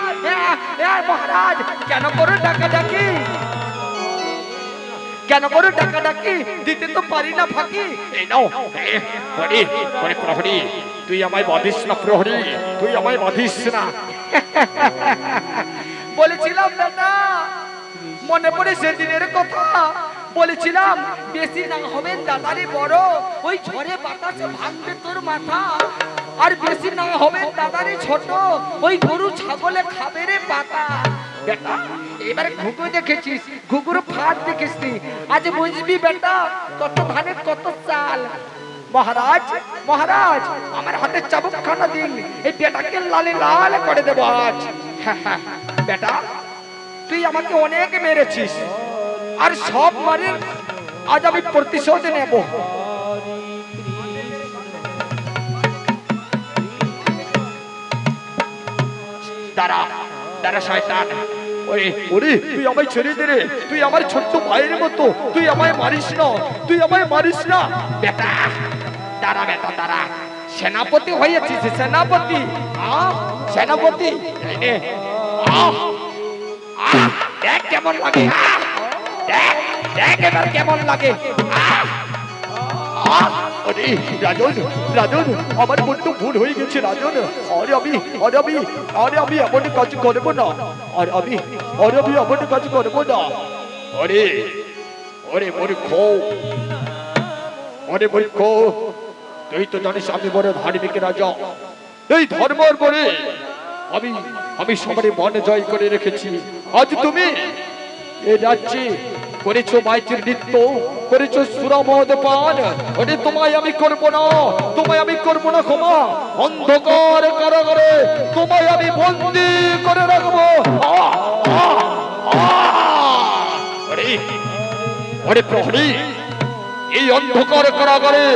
মহারাজ কেন করো ডাকাডাকি দিতে তো পারি না ফাঁকি এই নাও প্রহরী তুই আমায় বাঁধিস না প্রহরী তুই আমায় বাঁধিস না বলেছিলাম দাদা মনে পড়ে সেদিনের কথা বলেছিলাম বেশি না হবেন দাদারে বড় ওই ঝড়ে বাতাসে ভাঙবে তোর মাথা আর বেশি না হবেন দাদারে ছোট ওই গরু ছাগলে খাবে রে পাতা বেটা এবারে ঘুঘু দেখেছিস ঘুঘুর ফাট দেখেছিস আজ বুঝবি বেটা কত ধানে কত চাল মহারাজ আমার হাতে চাবুকখানা দিন এই বেটাকে লালে লাল করে দেবো আজ বেটা তুই আমাকে অনেক মেরেছিস আর সব মারে আজ আমি প্রতিশোধ নেব দাঁড়া শয়তান ওরে তুই আমায় ছেড়ে দে রে তুই আমার ছোট্ট ভাইয়ের মতো তুই আমায় মারিস না বেটা দাঁড়া সেনাপতি হয়েছিস সেনাপতি দেখ কেমন লাগে দেখ এবার কেমন লাগে রাজন আমার বড্ড ভুল হয়ে গেছে রাজন আমি এমন কাজ করবো না ওরে মূর্খ তুই তো জানিস আমি বড় ধার্মিক রাজা এই ধর্মের পরে আমি সবারই মন জয় করে রেখেছি আজ তুমি এই রাজ্যে করেছো মাইতির নৃত্য করেছো সুরামদ পান ওরে তোমায় আমি করবো না ক্ষমা অন্ধকার কারাগারে তোমায় আমি বন্দী করে রাখবো ওরে প্রহরী এই অন্ধকার কারাগারে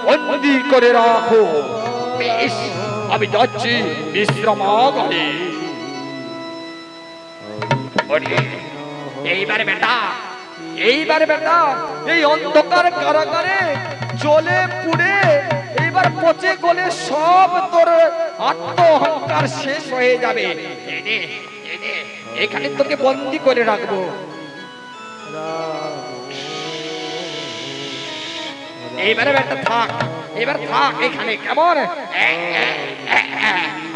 বন্দী করে রাখো বেশ আমি যাচ্ছি বিশ্রামাগারে এইবার বেটা এই অন্ধকার কারাগারে জ্বলে পুড়ে এইবার পচে গলে সব তোর আত্ম অহংকার শেষ হয়ে যাবে এখানে তোকে বন্দী করে রাখবো এইবারে বেটা থাক এখানে কেমন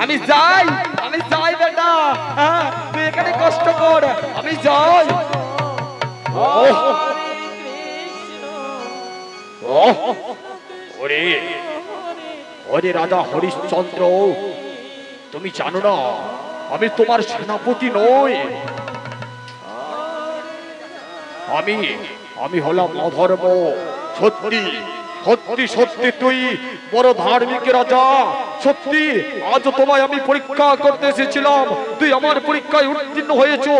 আমি যাই বেটা তুই এখানে কষ্ট কর আমি যাই ওরে রাজা হরিশ্চন্দ্র তুমি জানো না আমি তোমার সেনাপতি নই আমি হলাম অধর্ম সত্যি তুই বড় ধার্মিক রাজা সত্যি আজ তোমায় আমি পরীক্ষা করতে এসেছিলাম তুই আমার পরীক্ষায় উত্তীর্ণ হয়েছো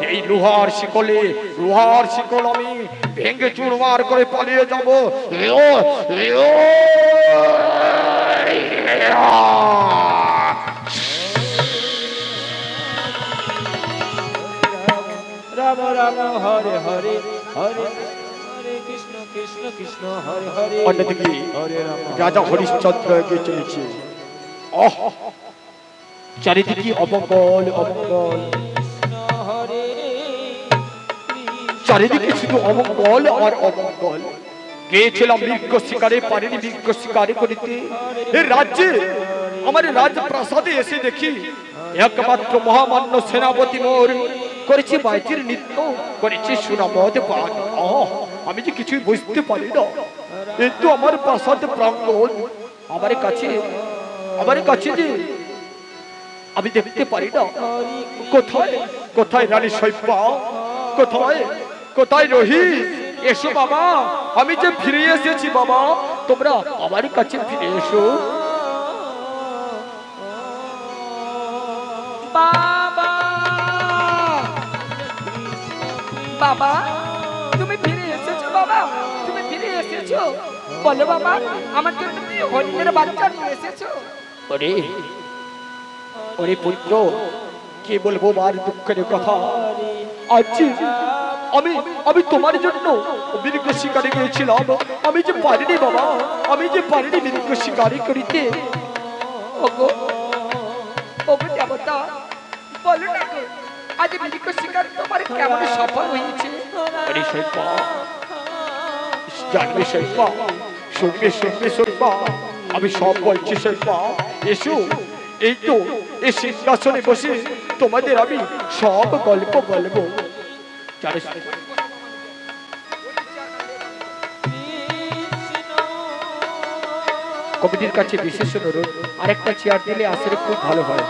এই লোহার শিকল আমি ভেঙে চুরমার করে পালিয়ে যাব রাম রাম হরে হরে হরে কৃষ্ণ কৃষ্ণ হরে হরে অন্যদিকে রাজা হরিশ্চন্দ্র এগিয়ে চলেছে চারিদিকে অমঙ্গল চারিদিকে শুধু অমঙ্গল আর অমঙ্গল গিয়েছিলাম মৃগ শিকারে পারিনি মৃগ শিকারে করিতে এই রাজ্যে আমার রাজপ্রাসাদে এসে দেখি একমাত্র মহামান্য সেনাপতি মোর করেছি বাইজির নৃত্য, করেছি সুনামদ পান। আমি যে কিছুই বুঝতে পারি না, কিন্তু আমার প্রাসাদ প্রাঙ্গণ আমার কাছে যে আমি দেখতে পারি না। কোথায় কোথায় রানী শৈব্যা, কোথায় রোহিত? এসো বাবা, আমি যে ফিরে এসেছি বাবা, তোমরা আমার কাছে ফিরে এসো। বাবা, বাবা তুমি ফিরে এসেছো বাবা, তুমি ফিরে এসেছো। বলো বাবা, আমার জন্য তুমি হরিণের বাচ্চা নিয়ে এসেছো। ওরে পুত্র, কি বলবো মার দুঃখের কথা। আজ আমি তোমার জন্য মৃগ শিকারে গিয়েছিলাম, আমি যে পারিনি বাবা, আমি যে পারিনি মৃগ শিকারি করিতে। ওগো ওগো দেবতা, বলো না গো, আজ মৃগ শিকার তোমার কেমন সফল হয়েছে? আরে শৈব্যা, জানবে শৈব্যা, শুনবে শৈব্যা, আমি সব বলছি শৈব্যা। এসো, এই তো এই সিংহাসনে বসে তোমাদের আমি সব গল্প বলবো। কমিটির কাছে বিশেষ অনুরোধ, আরেকটা চেয়ার দিলে আসলে খুব ভালো হয়।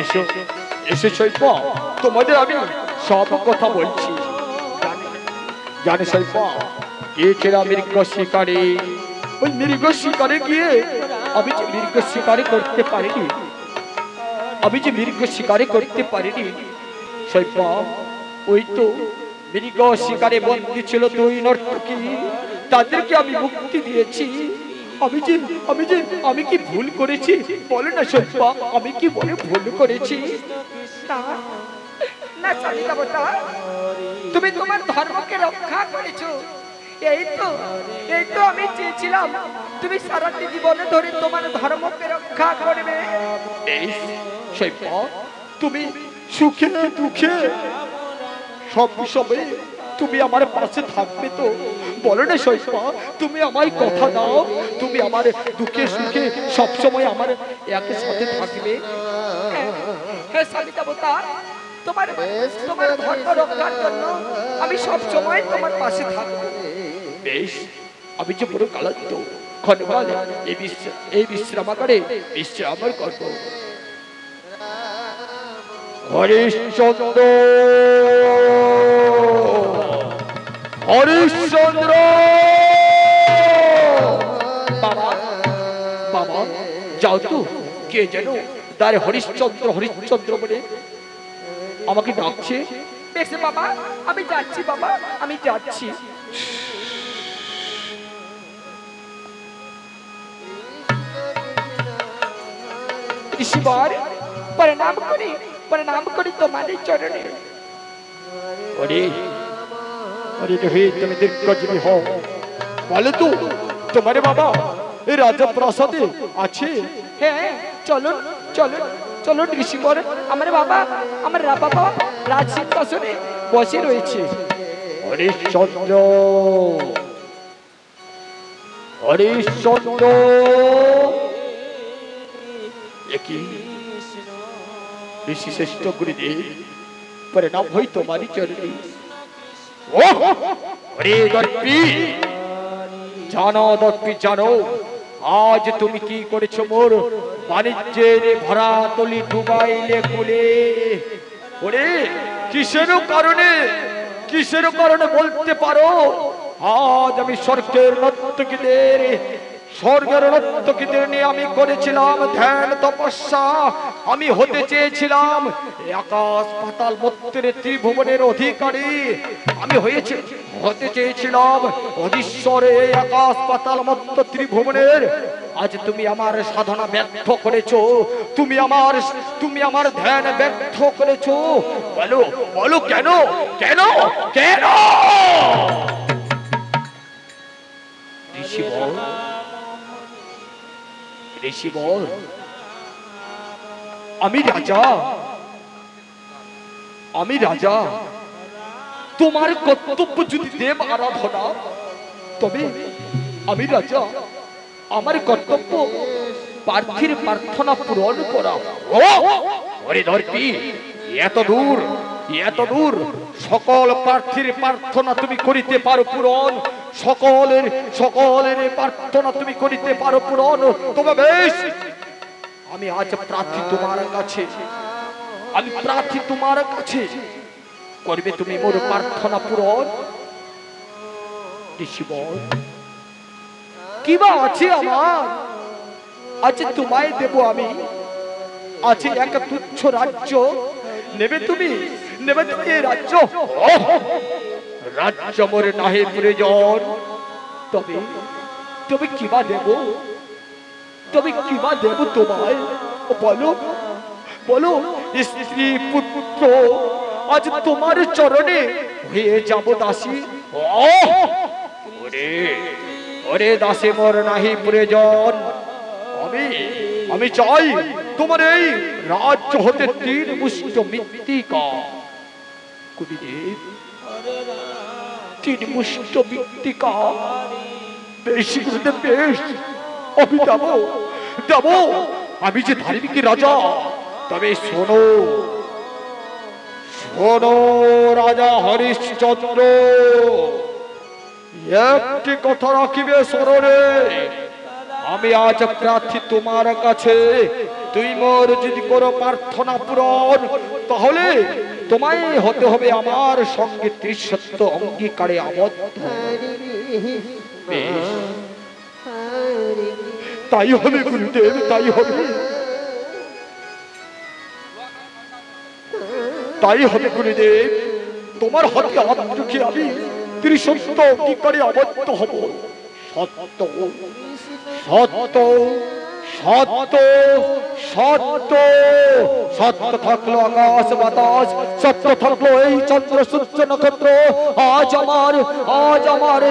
এসো এসো শৈব্যা, তোমাদের আমি সব কথা বলছি। জানে শৈব্যা, গিয়েছিলাম মৃগ শিকারে। ওই মৃগ শিকারে গিয়ে আমি যে মৃগ শিকারে করতে পারিনি, শৈব্যা। ওই তো মৃগ শিকারে বন্দী ছিল 2 নর্তকী, তাদেরকে আমি মুক্তি দিয়েছি। আমি কি ভুল করেছি বলো না শৈব্যা, আমি কি বলে ভুল করেছি? না স্বামী দেবতা, তুমি তোমার ধর্মকে রক্ষা করেছো। এই তো আমি চেয়েছিলাম তুমি সারাটি জীবনে ধরে তোমার ধর্মকে রক্ষা করবে। এই শৈব্যা, তুমি সুখে দুঃখে সব সময় তুমি আমার পাশে থাকবে তো? বলো না শৈব্যা, তুমি আমায় কথা দাও, তুমি আমার দুঃখে সুখে সব সময় আমার একের সাথে থাকবে। হে স্বামী দেবতা, তোমার ধর্ম রক্ষার জন্য আমি সব সময় তোমার পাশে থাকবো। বেশ, আমি যে বড় কালান্ত, ক্ষণকাল এই বিশ্রামাগারে বিশ্রাম করব। হরিশ্চন্দ্র, হরিশ্চন্দ্র, বাবা বাবা, যাও তো, কে যেন দ্বারে হরিশ্চন্দ্র বলে আমাকে ডাকছে। বেশ বাবা, আমি যাচ্ছি বাবা, আমি যাচ্ছি। ঋষিবর, প্রণাম করি তোমার চরণে। ওরে রোহিত, তুমি দীর্ঘজীবী হও। বলো তো, তোমার বাবা এই রাজা প্রাসাদে আছে? হ্যাঁ, চলুন ঋষিবর, আমার বাবা রাজ সিংহাসনে বসে রয়েছে। হরিশ্চন্দ্র, একই ঋষি শ্রেষ্ঠ গুরুদেব, প্রণাম হই তোমারই চরণে। জানো আজ তুমি কি করেছো? মোর বাণিজ্যের ভরা তলি ডুবাইলে কুলে। ওরে কিসের কারণে বলতে পারো? আজ আমি স্বর্গের নর্তকীদের নিয়ে আমি করেছিলাম ধ্যান তপস্যা। আমি হতে চেয়েছিলাম আকাশ পাতাল মত্তের ত্রিভুবনের অধিকারী। আমি হতে চেয়েছিলাম অধীশ্বরে আকাশ পাতাল মত্ত ত্রিভুবনের। আজ তুমি আমার সাধনা ব্যর্থ করেছো, তুমি আমার ধ্যান ব্যর্থ করেছো। বলো কেন? ঋষিবর, আমি রাজা, আমি রাজা। তোমার কর্তব্য যদি দেব আরাধনা, তবে আমি রাজা, আমার কর্তব্য প্রার্থীর প্রার্থনা পূরণ করা। ওরে দর্পি, এত দূর, এত দূর, সকল প্রার্থীর প্রার্থনা তুমি করিতে পারো পূরণ, সকলের সকলের প্রার্থনা তুমি করিতে পারো পূরণ। তবে বেশ, আমি আজ প্রার্থী তোমার কাছে, আমি প্রার্থী তোমার কাছে, করবে তুমি মোর প্রার্থনা পূরণ? ঋষিবর, কিবা আছে আমার, আজ তোমায় দেব আমি, আছে এক তুচ্ছ রাজ্য, নেবে তুমি, নেবে তুমি এই রাজ্য? রাজ্য মোর নাহি প্রয়োজন, তবে তবে কিবা দেব, তবে কিবা দেব তোমায়? বলো বলো। স্ত্রী পুত্র আজ তোমার চরণে হয়ে যাব দাসী। ওরে ওরে দাসী মোর নাহি প্রয়োজন, আমি আমি চাই তোমার এই রাজ্য হতে 3 মুষ্ট মৃত্তিকা। কবিদেব, 3 মুষ্ট মৃত্তিকা বেশি করতে বেশ, আমি দেবো দেবো, আমি যে ধার্মিক রাজা। তবে শোনো শোনো রাজা হরিশ্চন্দ্র, একটি কথা রাখিবে স্মরণে, আমি আজ প্রার্থী তোমার কাছে, তুই মোর যদি করো প্রার্থনা পূরণ, তাহলে তোমায় হতে হবে আমার সঙ্গে ত্রিসত্য অঙ্গীকারে আবদ্ধ। বেশ, তাই হবে গুরুদেব, তাই হবে, তাই হবে গুরুদেব। তোমার হাতে হাত রেখে আমি ত্রিসত্য অঙ্গীকারে আবদ্ধ হব। সত্য সত্য সত্য সত্য সত্য থাকলো আকাশ বাতাস, সত্য থাকলো এই চন্দ্র সূর্য নক্ষত্র। আজ আমার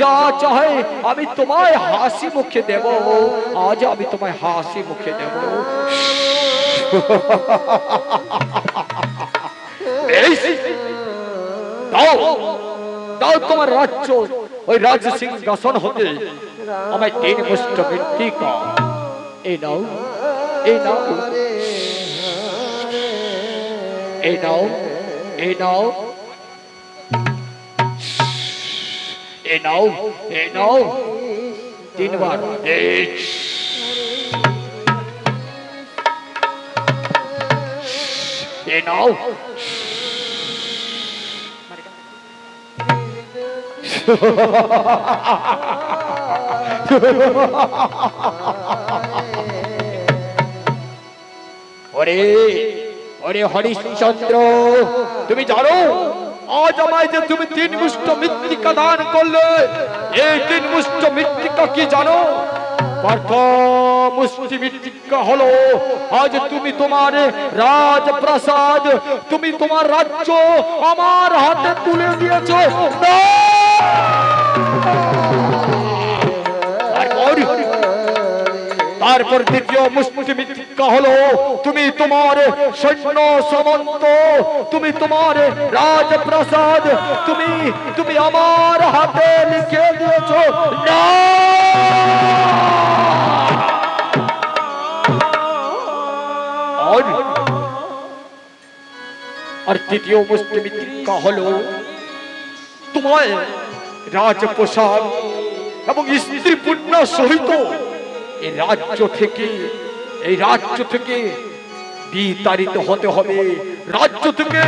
যা চাহে আমি তোমায় হাসি মুখে দেব, আজ আমি তোমায় হাসি মুখে দেব। দাও দাও তোমার রাজ্য, ওই রাজ সিংহাসন হতে আমায় 3 মুষ্ট মৃত্তিকা। এই নাও, এই নাও, এই নাও, এই নাও, এই নাও, এই নাও, 3 বার। এই নাও। ওরে ওরে হরিশ্চন্দ্র, তুমি জানো আজ আমায় যে তুমি 3 মুষ্ট মৃত্তিকা দান করলে, এই 3 মুষ্ট মৃত্তিকা কি জানো? মুষ্টি মৃত্তিকা হলো আজ তুমি তোমার রাজপ্রাসাদ, তুমি তোমার রাজ্য আমার হাতে তুলে দিয়েছো। তারপর দ্বিতীয় মুষ্টি মৃত্তিকা হলো তুমি তোমার সৈন্য সামন্ত, তুমি তোমার রাজপ্রাসাদ, তুমি তুমি আমার হাতে লিখে দিয়েছো না। আর তৃতীয় মুষ্টি মৃত্তিকা হলো তোমায় রাজপ্রসাদ এবং স্ত্রী পুণ্য সহিত এই রাজ্য থেকে বিতাড়িত হতে হবে, রাজ্য থেকে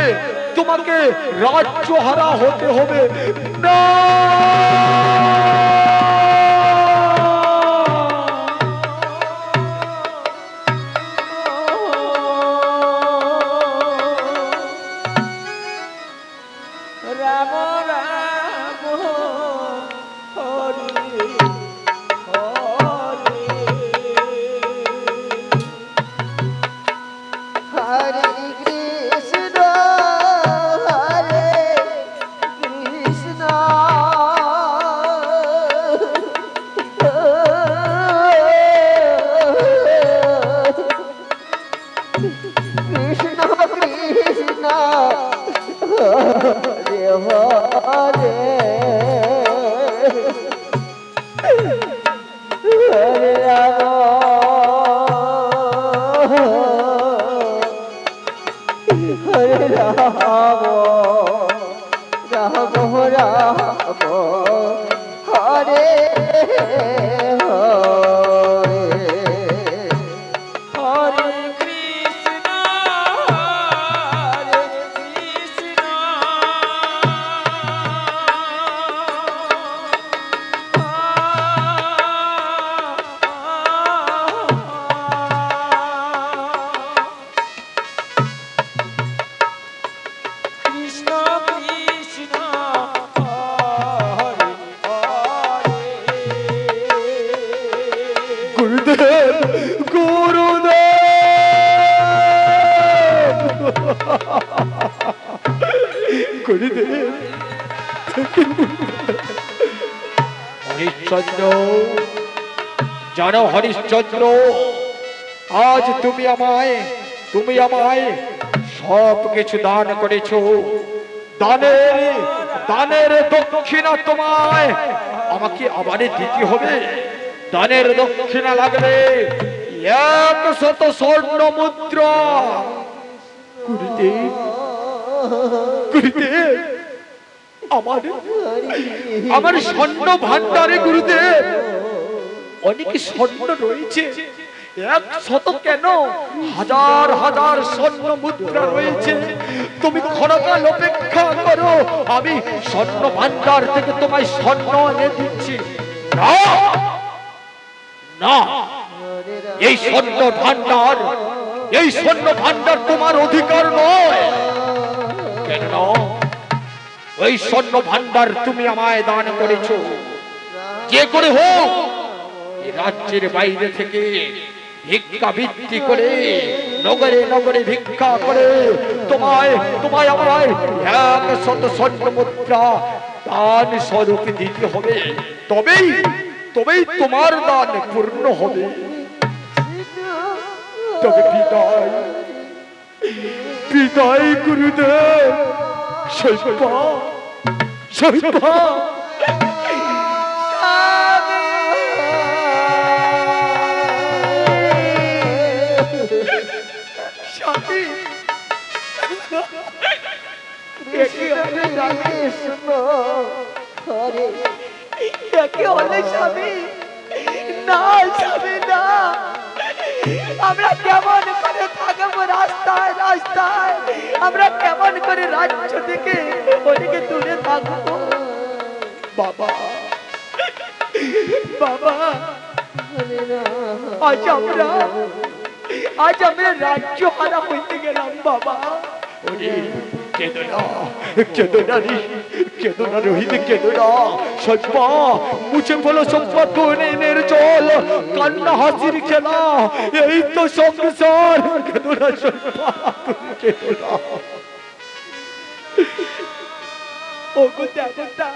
তোমাকে রাজ্য হারা হতে হবে না। কৃষ্ণ কৃষ্ণ হরে হরে হরে রাম হরে রাম রাম রাম হরে হরে কৃষ্ণ হরে কৃষ্ণ কৃষ্ণ কৃষ্ণ হরে হরে গুরুদেব গুরুদেব গুরুদেব হরিশ্চন্দ্র জানো হরিশ্চন্দ্র আজ তুমি আমায় সব কিছু দান করেছো দানের দক্ষিণা তোমায় আমাকে আবার দিতে হবে দানের দক্ষিণা লাগবে 100 স্বর্ণ মুদ্রা গুরুদেব গুরুদেব আমার স্বর্ণ ভান্ডারে গুরুদেব অনেক স্বর্ণ রয়েছে 100 কেন হাজার হাজার স্বর্ণ মুদ্রা রয়েছে তুমি ক্ষণকাল অপেক্ষা করো আমি স্বর্ণ ভান্ডার থেকে তোমায় স্বর্ণ এনে দিচ্ছি না না এই স্বর্ণ ভান্ডার তোমার অধিকার নয় কেন ওই স্বর্ণ ভান্ডার তুমি আমায় দান করেছো যে করে হোক এই রাজ্যের বাইরে থেকে ভিক্ষা বৃত্তি করে নগরে নগরে ভিক্ষা করে তোমায় আমায় 100 স্বর্ণ মুদ্রা দান স্বরূপ দিতে হবে তবেই তোমার দান পূর্ণ হবে তবে বিদায় গুরুদেব শৈবা আমরা কেমন করে থাকবো রাস্তায় রাস্তায় আমরা কেমন করে রাজ্য থেকে ওদিকে দূরে থাকবো বাবা আজ আমরা রাজ্য হারা হইতে গেলাম বাবা কেদনা রোহিত কেদনা সব্বা মুছে ফেলো সম্পদ গনের জল কান্না হাসির খেলা এই তো সংসার কেদনা সব্বা কেদনা ও গো দেবতা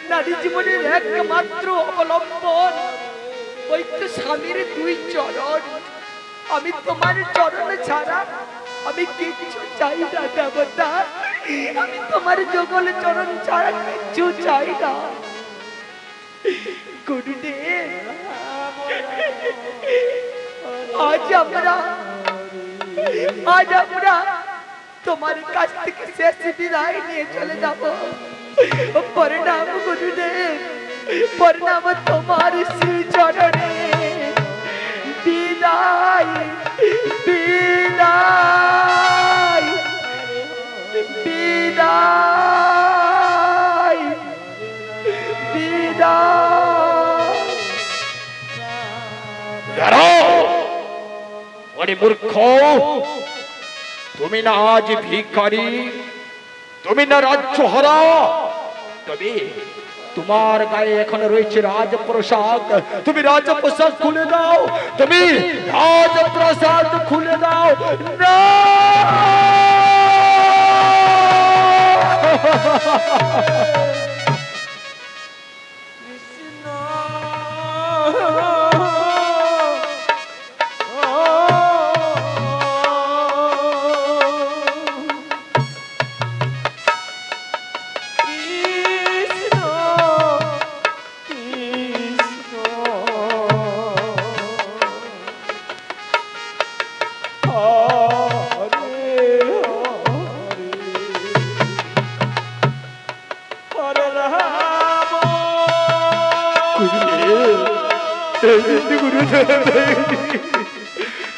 নারী জীবনের একমাত্র অবলম্বন ওই তো স্বামীর 2 চরণ আমি তোমার চরণ ছাড়া আমি কিছু চাই না দেবতা আমি তোমার যুগল চরণ ছাড়া কিছু চাই না গুরুদেব আজ আমরা তোমার কাছ থেকে শেষ বিদায় নিয়ে চলে যাব প্রণাম গুরুদেব প্রণাম তোমার শ্রী চরণে বিদায় বিদায় বিদায় বিদায় ওরে মূর্খ তুমি না আজ ভিখারি তুমি না রাজ্য হারা তবে তোমার গায়ে এখন রয়েছে রাজপ্রসাদ তুমি রাজপ্রসাদ খুলে দাও তুমি রাজপ্রসাদ খুলে দাও না কৃষ্ণ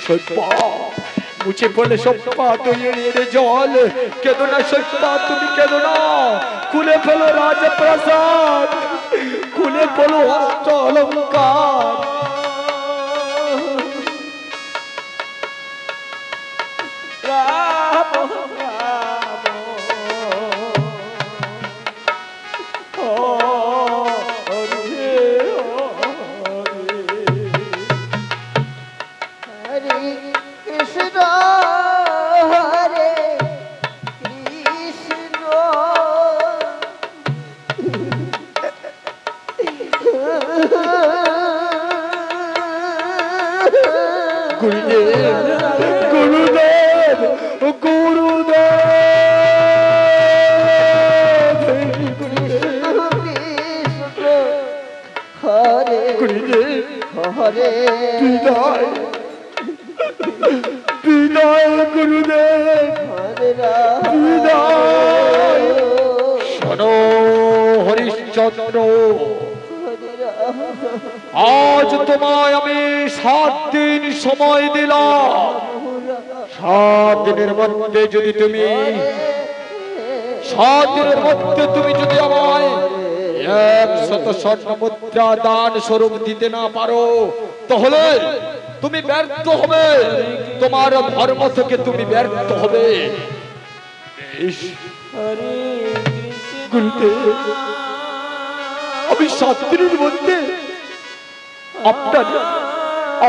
সত্যা মুছে পড়লে সত্যা তৈরির জল, কেঁদো না সত্যা, তুমি কেঁদো না। খুলে ফেলো রাজপ্রাসাদ, খুলে ফেলো অষ্ট অলঙ্কার। হরে কৃষ্ণ হরে কৃষ্ণ গুরুদেব গুরুদেব গুরুদেব কৃষ্ণ হরে গুরুদেব হরে বিদায় বিদায় গুরুদেব হরে রাম বিদায়। শোনো হরিশ্চন্দ্র, হরে রাম আজ তোমায় আমি 7 দিন সময় দিলাম। 7 দিনের মধ্যে যদি তুমি 7 দিনের মধ্যে তুমি যদি আমায় 100 স্বর্ণ মুদ্রা দান স্বরূপ দিতে না পারো, তাহলে তুমি ব্যর্থ হবে, তোমার ধর্ম থেকে তুমি ব্যর্থ হবে। বেশ, গুরুদেব আমি 7 দিনের মধ্যে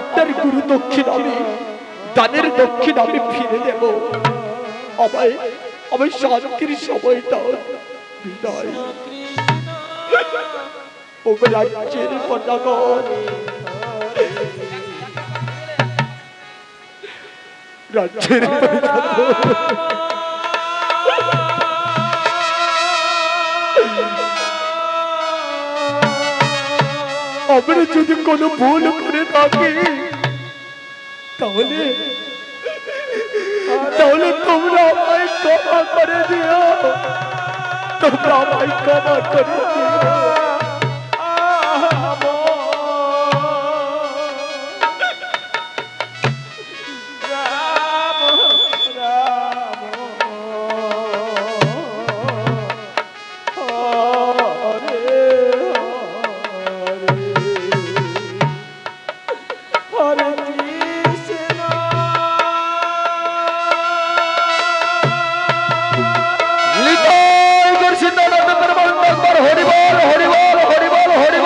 আপনার গুরু দক্ষিণ আমি দানের দক্ষিণ আমি ফিরে দেব। আমায় শান্তির সময় দাও। বিদায়। ও রাজ্যের পতাগণ, রাজ্যের আমরা যদি কোনো ভুল করে থাকি, তাহলে তোমরা আমায় ক্ষমা করে দিও, তোমরা আমায় ক্ষমা করে দিও। হরি বল হরি বল হরি বল হরি বল হরি